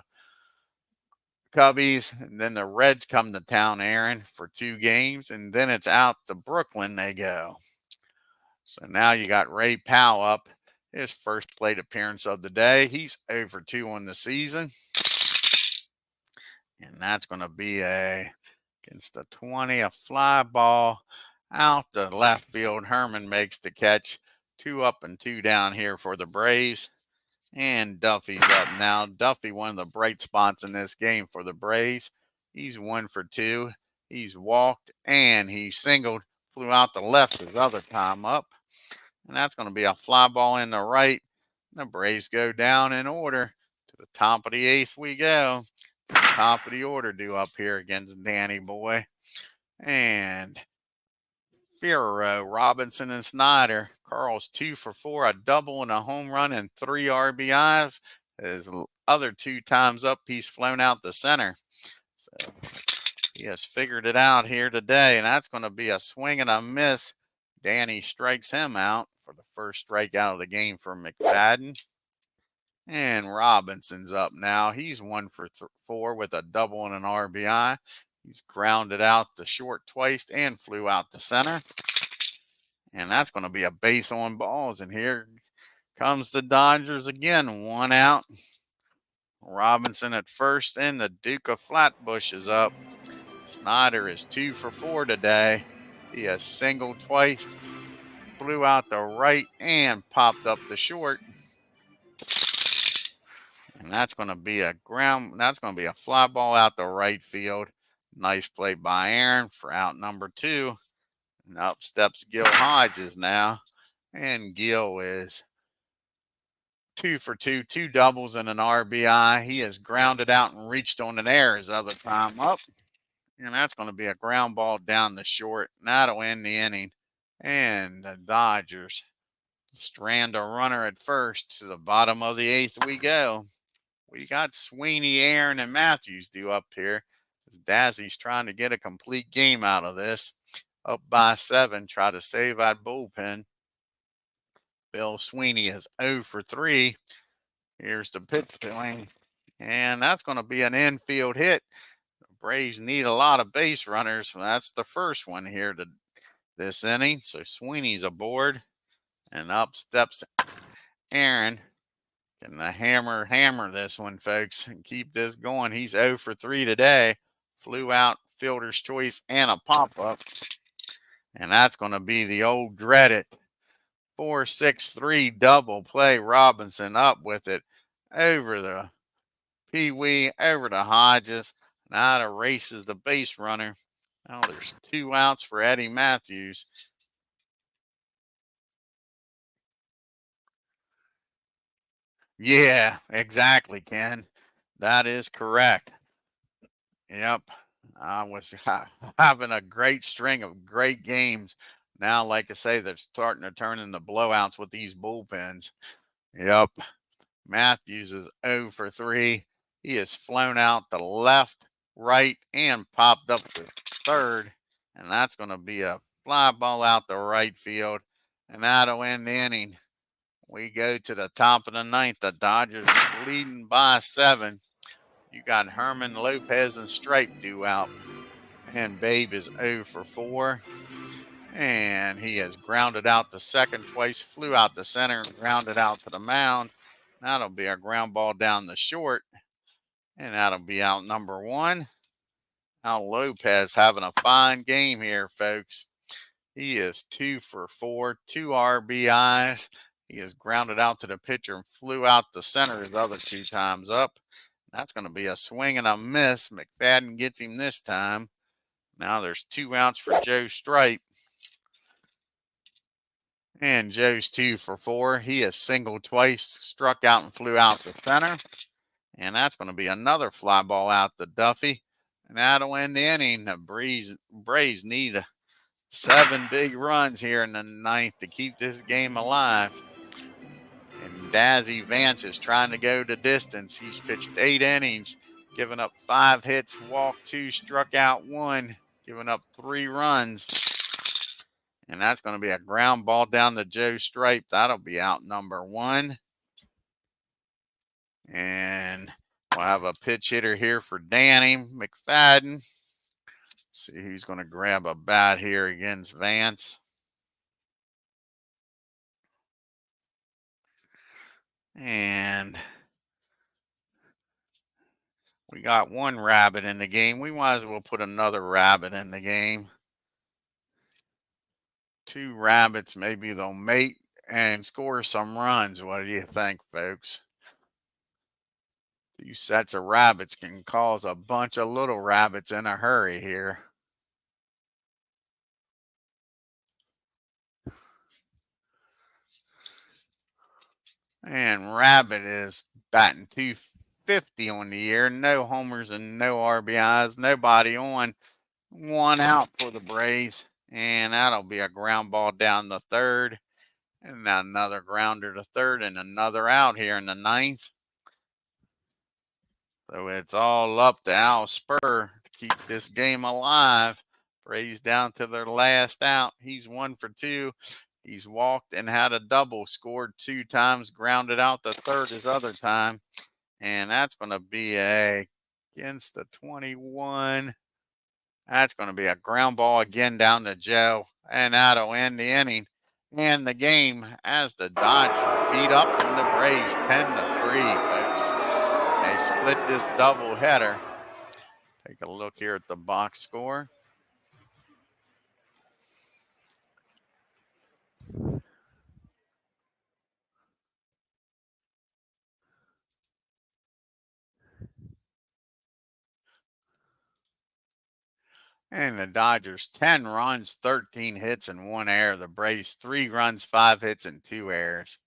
Cubbies, and then the Reds come to town, Aaron, for 2 games, and then it's out to Brooklyn they go. So now you got Ray Powell up, his first plate appearance of the day. He's 0 for 2 on the season. And that's going to be against the 20, a fly ball out the left field. Herman makes the catch. 2 up and 2 down here for the Braves. And Duffy's up now. Duffy, one of the bright spots in this game for the Braves. He's 1 for 2. He's walked and he singled, flew out the left his other time up. And that's going to be a fly ball in the right. The Braves go down in order. To the top of the 8th we go. Top of the order due up here against Danny Boy. And Fierro, Robinson, and Snyder. Carl's 2 for 4, a double and a home run and 3 RBIs. His other 2 times up, he's flown out the center. So he has figured it out here today, and that's going to be a swing and a miss. Danny strikes him out for the first strikeout of the game for McFadden. And Robinson's up now. He's 1 for 4 with a double and an RBI. He's grounded out the short twice and flew out the center. And that's going to be a base on balls. And here comes the Dodgers again. 1 out. Robinson at first, and the Duke of Flatbush is up. Snyder is 2 for 4 today. He has singled twice, flew out the right, and popped up the short. And that's going to be a fly ball out the right field. Nice play by Aaron for out number 2. And up steps Gil Hodges now. And Gil is 2 for 2, 2 doubles and an RBI. He has grounded out and reached on an air his other time up. And that's going to be a ground ball down the short. And that'll end the inning. And the Dodgers strand a runner at first. To the bottom of the 8th we go. We got Sweeney, Aaron, and Matthews due up here. DAZZY's trying to get a complete game out of this. Up by 7, try to save that bullpen. Bill Sweeney is 0 for 3. Here's the pitch going, and that's going to be an infield hit. The Braves need a lot of base runners. That's the first one here to this inning. So Sweeney's aboard, and up steps Aaron. Can the hammer this one, folks, and keep this going. He's 0 for 3 today. Flew out, fielder's choice, and a pop-up. And that's going to be the old dreaded 4-6-3 double play. Robinson up with it over the Pee-wee, over to Hodges. Now it erases the base runner. Now there's 2 outs for Eddie Matthews. Yeah, exactly, Ken. That is correct. Yep. I was having a great string of great games. Now, like I say, they're starting to turn into blowouts with these bullpens. Yep. Matthews is 0 for 3. He has flown out the left, right, and popped up to third. And that's going to be a fly ball out the right field. And that'll end the inning. We go to the top of the ninth. The Dodgers leading by 7. You got Herman Lopez and Stripe due out. And Babe is 0 for 4. And he has grounded out the second twice, flew out the center, and grounded out to the mound. That'll be a ground ball down the short. And that'll be out number 1. Now Lopez having a fine game here, folks. He is 2 for 4, 2 RBIs. He has grounded out to the pitcher and flew out the center his other 2 times up. That's going to be a swing and a miss. McFadden gets him this time. Now there's 2 outs for Joe Stripe. And Joe's 2 for 4. He has singled twice, struck out and flew out to center. And that's going to be another fly ball out to Duffy. And that'll end the inning. The Braves need 7 big runs here in the ninth to keep this game alive. And DAZZY VANCE is trying to go the distance. He's pitched 8 innings, giving up 5 hits, walked 2, struck out 1, giving up 3 runs. And that's going to be a ground ball down to Joe Stripe. That'll be out number 1. And we'll have a pitch hitter here for Danny McFadden. See who's going to grab a bat here against Vance. And we got 1 rabbit in the game. We might as well put another rabbit in the game. 2 rabbits, maybe they'll mate and score some runs. What do you think, folks? 2 sets of rabbits can cause a bunch of little rabbits in a hurry here. And Rabbit is batting .250 on the year. No homers and no RBIs. Nobody on. 1 out for the Braves. And that'll be a ground ball down the third. And another grounder to third and another out here in the ninth. So it's all up to Al Spur to keep this game alive. Braves down to their last out. He's 1 for 2. He's walked and had a double, scored 2 times, grounded out the third his other time. And that's going to be against the 21. That's going to be a ground ball again down to Joe. And that'll end the inning and the game as the Dodgers beat up on the Braves 10-3, folks. They split this double header. Take a look here at the box score. And the Dodgers 10 runs, 13 hits, and 1 error. The Braves 3 runs, 5 hits, and 2 errors.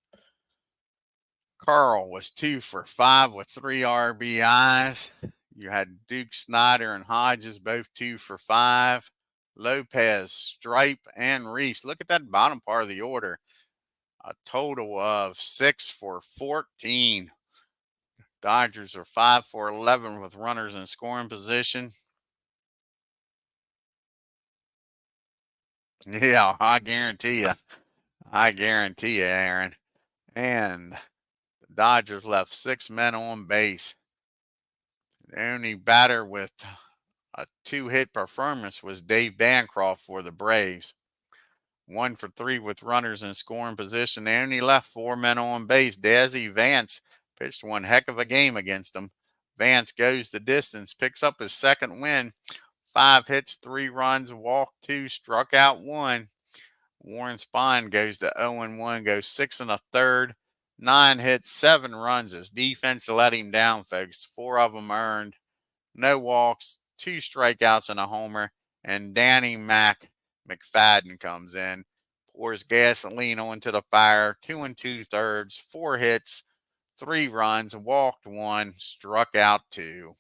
Carl was 2 for 5 with 3 RBIs. You had Duke, Snyder, and Hodges both 2 for 5. Lopez, Stripe, and Reese. Look at that bottom part of the order. A total of 6 for 14. Dodgers are 5 for 11 with runners in scoring position. Yeah, I guarantee you. I guarantee you, Aaron. And the Dodgers left 6 men on base. The only batter with a 2-hit performance was Dave Bancroft for the Braves. 1 for 3 with runners in scoring position. They only left 4 men on base. DAZZY VANCE pitched 1 heck of a game against them. Vance goes the distance, picks up his 2nd win. 5 hits, 3 runs, walked 2, struck out 1. Warren Spahn goes to 0-1, goes 6 1/3, 9 hits, 7 runs. His defense let him down, folks. 4 of them earned. No walks, 2 strikeouts and a homer. And Danny McFadden comes in, pours gasoline onto the fire. 2 2/3, 4 hits, 3 runs, walked 1, struck out 2.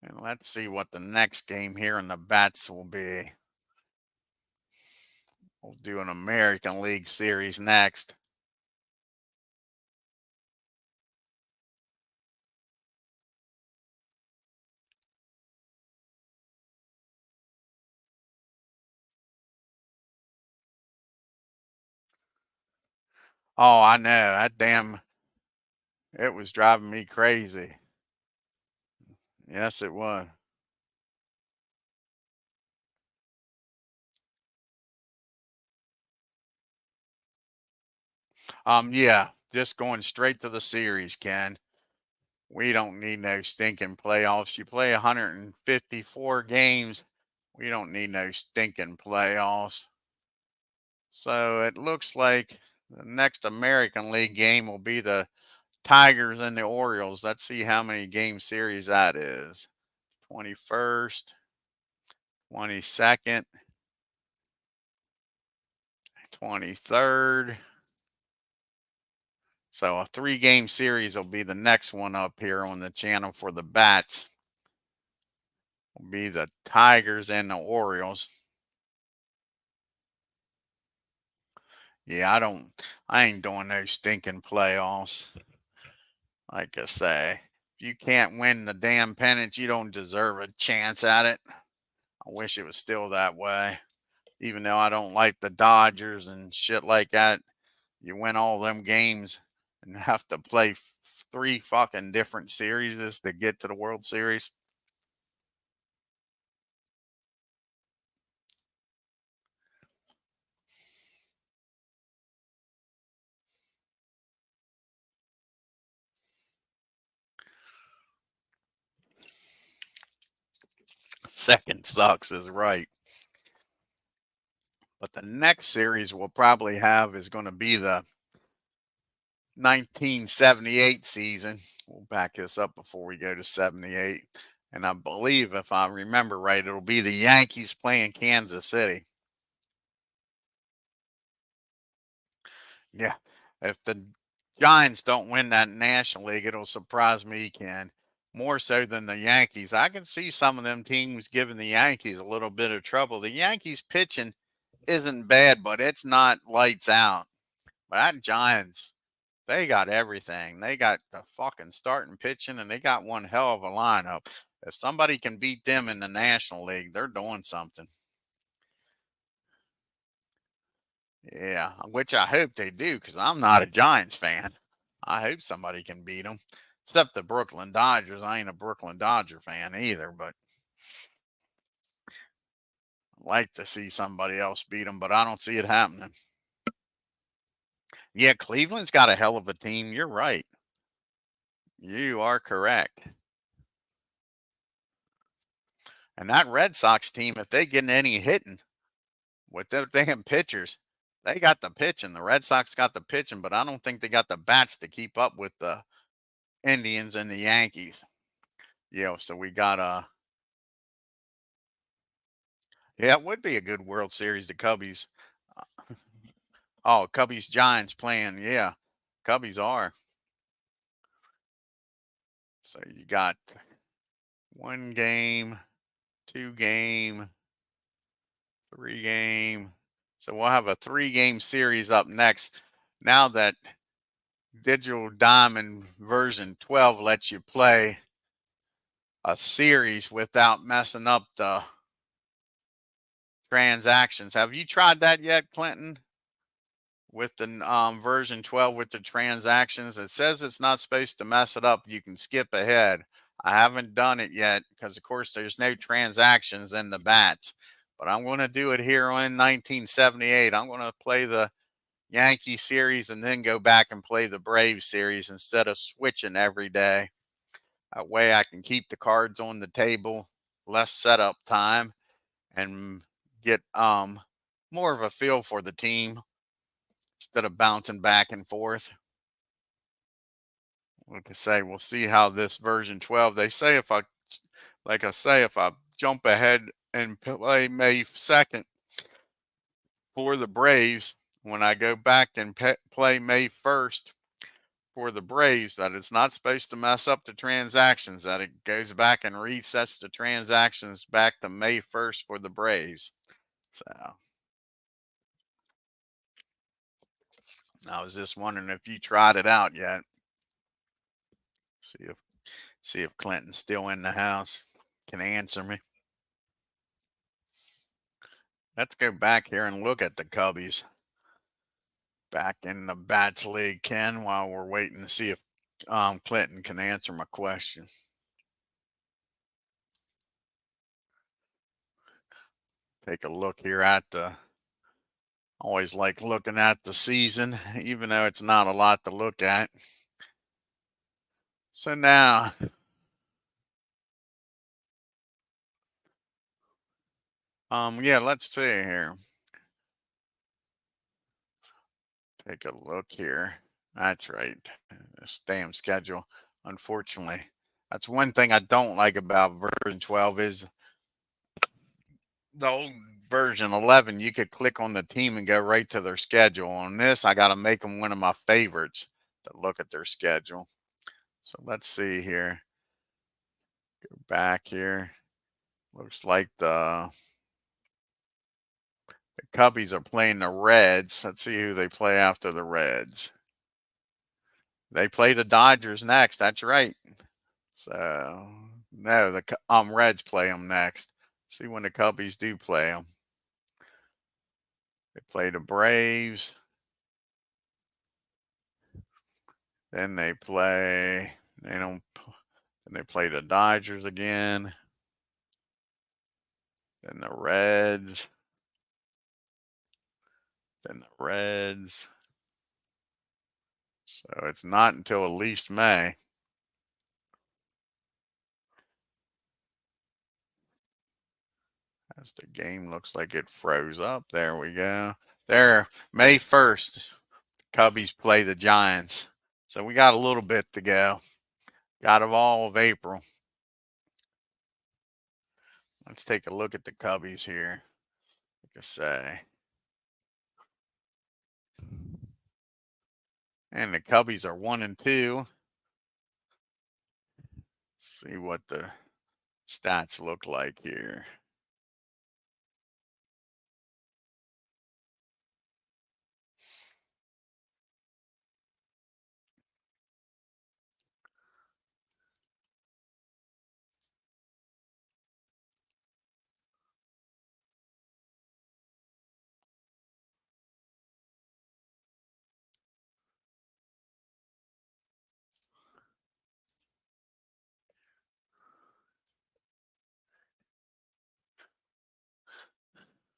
And let's see what the next game here in the bats will be. We'll do an American League Series next. Oh, I know. That damn, it was driving me crazy. Yes, it was. Yeah, just going straight to the series, Ken. We don't need no stinking playoffs. You play 154 games. We don't need no stinking playoffs. So it looks like the next American League game will be the Tigers and the Orioles. Let's see how many game series that is. 21st, 22nd, 23rd. So a 3-game series will be the next one up here on the channel for the bats. Will be the Tigers and the Orioles. Yeah, I ain't doing no stinking playoffs. Like I say, if you can't win the damn pennant, you don't deserve a chance at it. I wish it was still that way. Even though I don't like the Dodgers and shit like that, you win all them games and have to play 3 fucking different series to get to the World Series. Second sucks is right. But the next series we'll probably have is going to be the 1978 season. We'll back this up before we go to 78. And I believe, if I remember right, it'll be the Yankees playing Kansas City. Yeah. If the Giants don't win that National League, it'll surprise me, Ken. More so than the Yankees. I can see some of them teams giving the Yankees a little bit of trouble. The Yankees pitching isn't bad, but it's not lights out. But that Giants, they got everything. They got the fucking starting pitching, and they got one hell of a lineup. If somebody can beat them in the National League, they're doing something. Yeah, which I hope they do because I'm not a Giants fan. I hope somebody can beat them. Except the Brooklyn Dodgers. I ain't a Brooklyn Dodger fan either, but I'd like to see somebody else beat them, but I don't see it happening. Yeah, Cleveland's got a hell of a team. You're right. You are correct. And that Red Sox team, if they get any hitting with their damn pitchers, they got the pitching. The Red Sox got the pitching, but I don't think they got the bats to keep up with the Indians and the Yankees. So we got yeah, it would be a good World Series. The Cubbies. Oh, Cubbies Giants playing. Yeah, Cubbies are. So you got 1 game, 2 game, 3 game. So we'll have a 3-game series up next. Now that Digital Diamond version 12 lets you play a series without messing up the transactions. Have you tried that yet, Clinton? With the version 12 with the transactions, it says it's not supposed to mess it up. You can skip ahead. I haven't done it yet because, of course, there's no transactions in the bats. But I'm going to do it here on 1978. I'm going to play the Yankee series and then go back and play the Braves series instead of switching every day. That way I can keep the cards on the table, less setup time, and get more of a feel for the team instead of bouncing back and forth. Like I say, we'll see how this version 12. They say like I say, if I jump ahead and play May 2nd for the Braves, when I go back and play May 1st for the Braves, that it's not supposed to mess up the transactions, that it goes back and resets the transactions back to May 1st for the Braves. So I was just wondering if you tried it out yet. See if Clinton's still in the house. Can answer me. Let's go back here and look at the Cubbies. Back in the Bats League, Ken, while we're waiting to see if Clinton can answer my question. Take a look here at the, always like looking at the season, even though it's not a lot to look at. So now, yeah, let's see here. Take a look here. That's right. This damn schedule. Unfortunately, that's one thing I don't like about version 12 is the old version 11. You could click on the team and go right to their schedule. On this, I got to make them one of my favorites to look at their schedule. So let's see here. Go back here. Looks like the Cubbies are playing the Reds. Let's see who they play after the Reds. They play the Dodgers next. That's right. So no, the Reds play them next. See when the Cubbies do play them. They play the Braves. Then they play. They don't. Then they play the Dodgers again. Then the Reds. Then the Reds. So it's not until at least May. As the game looks like it froze up. There we go. There, May 1st, Cubbies play the Giants. So we got a little bit to go. Got of all of April. Let's take a look at the Cubbies here. Like I say. And the Cubbies are 1-2. Let's see what the stats look like here.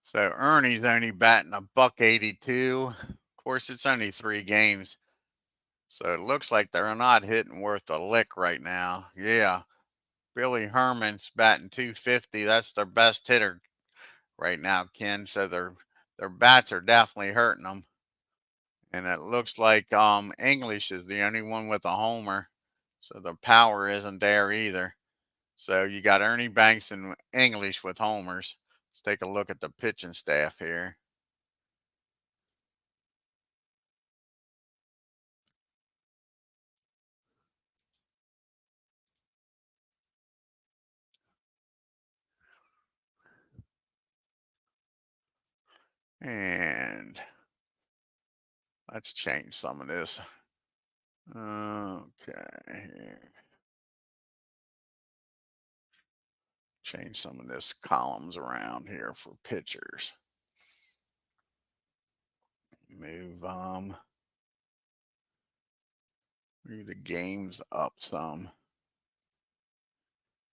So Ernie's only batting a $182. Of course, it's only 3 games. So it looks like they're not hitting worth a lick right now. Yeah. Billy Herman's batting 250. That's their best hitter right now, Ken. So their bats are definitely hurting them. And it looks like English is the only one with a homer. So the power isn't there either. So you got Ernie Banks and English with homers. Let's take a look at the pitching staff here. And let's change some of this. Okay. Change some of this columns around here for pitchers. Move move the games up some.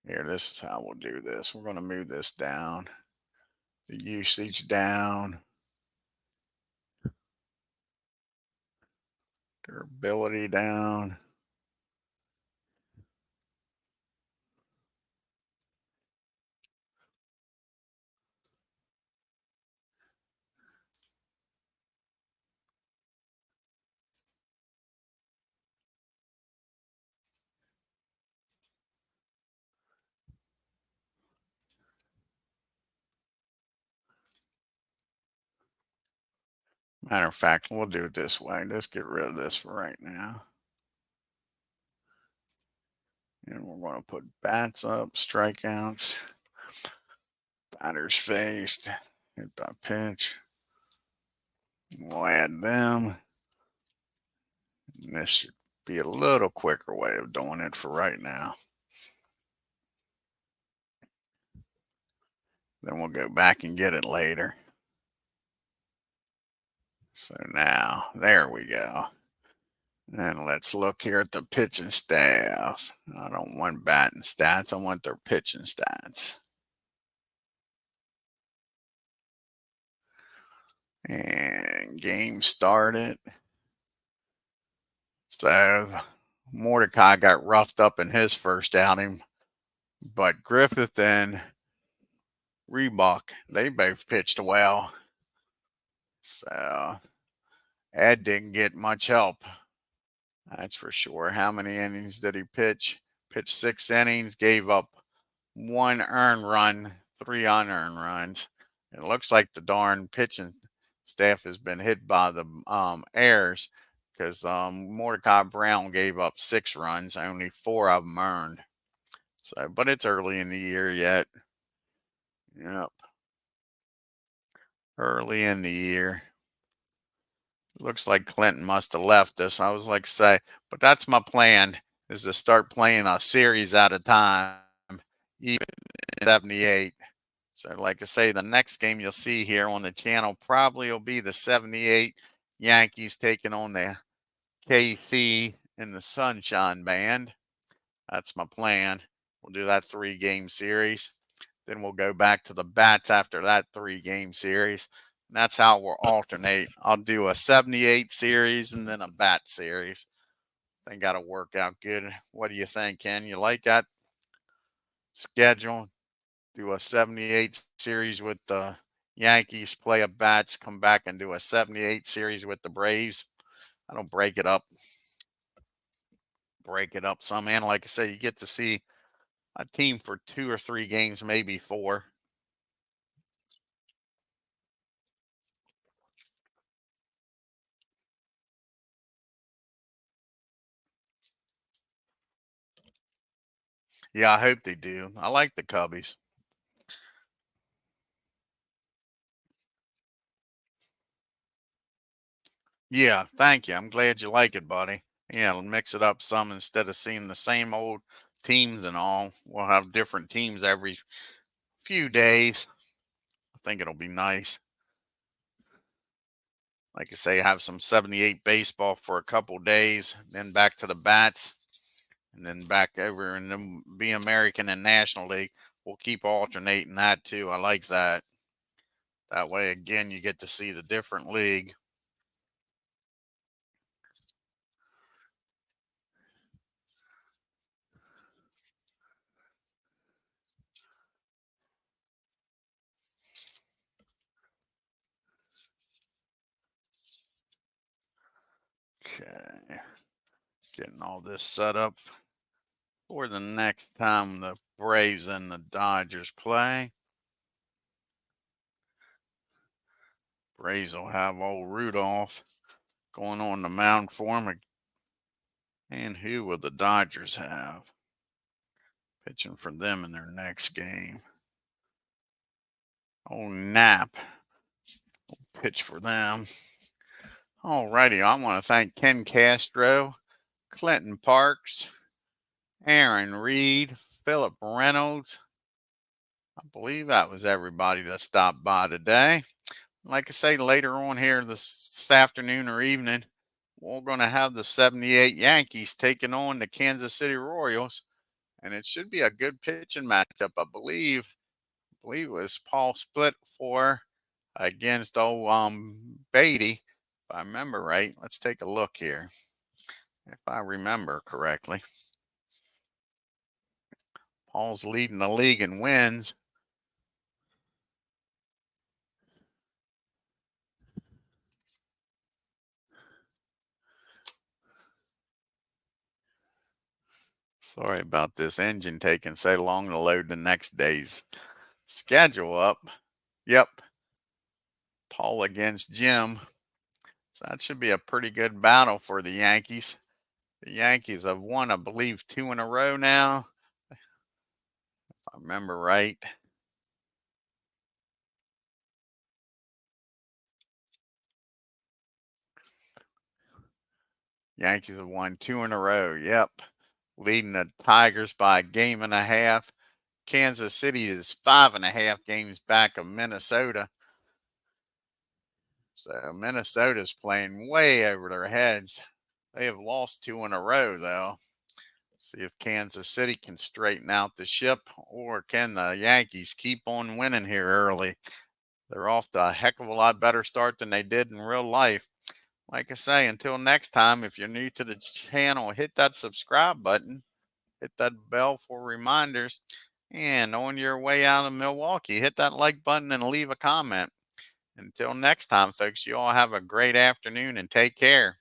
Here, this is how we'll do this. We're going to move this down. The usage down. Durability down. Matter of fact, we'll do it this way. Let's get rid of this for right now. And we're going to put bats up, strikeouts, batters faced, hit by pitch. We'll add them. And this should be a little quicker way of doing it for right now. Then we'll go back and get it later. So now, there we go. And let's look here at the pitching staff. I don't want batting stats. I want their pitching stats. And game started. So Mordecai got roughed up in his first outing, but Griffith and Reebok, they both pitched well. So Ed didn't get much help. That's for sure. How many innings did he pitch? Pitched 6 innings, gave up 1 earned run, 3 unearned runs. It looks like the darn pitching staff has been hit by the errors because Mordecai Brown gave up 6 runs, only 4 of them earned. So, but it's early in the year yet. Yep. Early in the year. Looks like Clinton must have left us. I was like to say, but that's my plan, is to start playing a series at a time, even in 78. So like I say, the next game you'll see here on the channel probably will be the 78 Yankees taking on the KC in the Sunshine Band. That's my plan. We'll do that 3-game series. Then we'll go back to the bats after that 3-game series. And that's how we'll alternate. I'll do a 78 series and then a bat series. I think that'll work out good. What do you think, Ken? You like that schedule? Do a 78 series with the Yankees, play a bats, come back and do a 78 series with the Braves. I don't break it up. Some, and like I say, you get to see a team for 2 or 3 games, maybe 4. Yeah, I hope they do. I like the Cubbies. Yeah, thank you. I'm glad you like it, buddy. Yeah, it'll mix it up some instead of seeing the same old teams and all. We'll have different teams every few days. I think it'll be nice. Like I say, have some 78 baseball for a couple days, then back to the bats, and then back over and then be American and National League. We'll keep alternating that too. I like that. That way, again, you get to see the different league. Okay. Getting all this set up for the next time the Braves and the Dodgers play. Braves will have old Rudolph going on the mound for him. And who will the Dodgers have pitching for them in their next game? Old Knapp will pitch for them. Alrighty, I want to thank Ken Castro, Clinton Parks, Aaron Reed, Philip Reynolds. I believe that was everybody that stopped by today. Like I say, later on here this afternoon or evening, we're going to have the 78 Yankees taking on the Kansas City Royals, and it should be a good pitching matchup. I believe it was Paul split for against old Beatty, if I remember right. Let's take a look here. If I remember correctly, Paul's leading the league in wins. Sorry about this engine taking so long to load the next day's schedule up. Yep. Paul against Jim. So that should be a pretty good battle for the Yankees. The Yankees have won, I believe, 2 in a row now, if I remember right. Yankees have won 2 in a row. Yep. Leading the Tigers by a game and a half. Kansas City is 5.5 games back of Minnesota. So Minnesota's playing way over their heads. They have lost 2 in a row, though. See if Kansas City can straighten out the ship, or can the Yankees keep on winning here early? They're off to a heck of a lot better start than they did in real life. Like I say, until next time, if you're new to the channel, hit that subscribe button, hit that bell for reminders, and on your way out of Milwaukee, hit that like button and leave a comment. Until next time, folks, you all have a great afternoon and take care.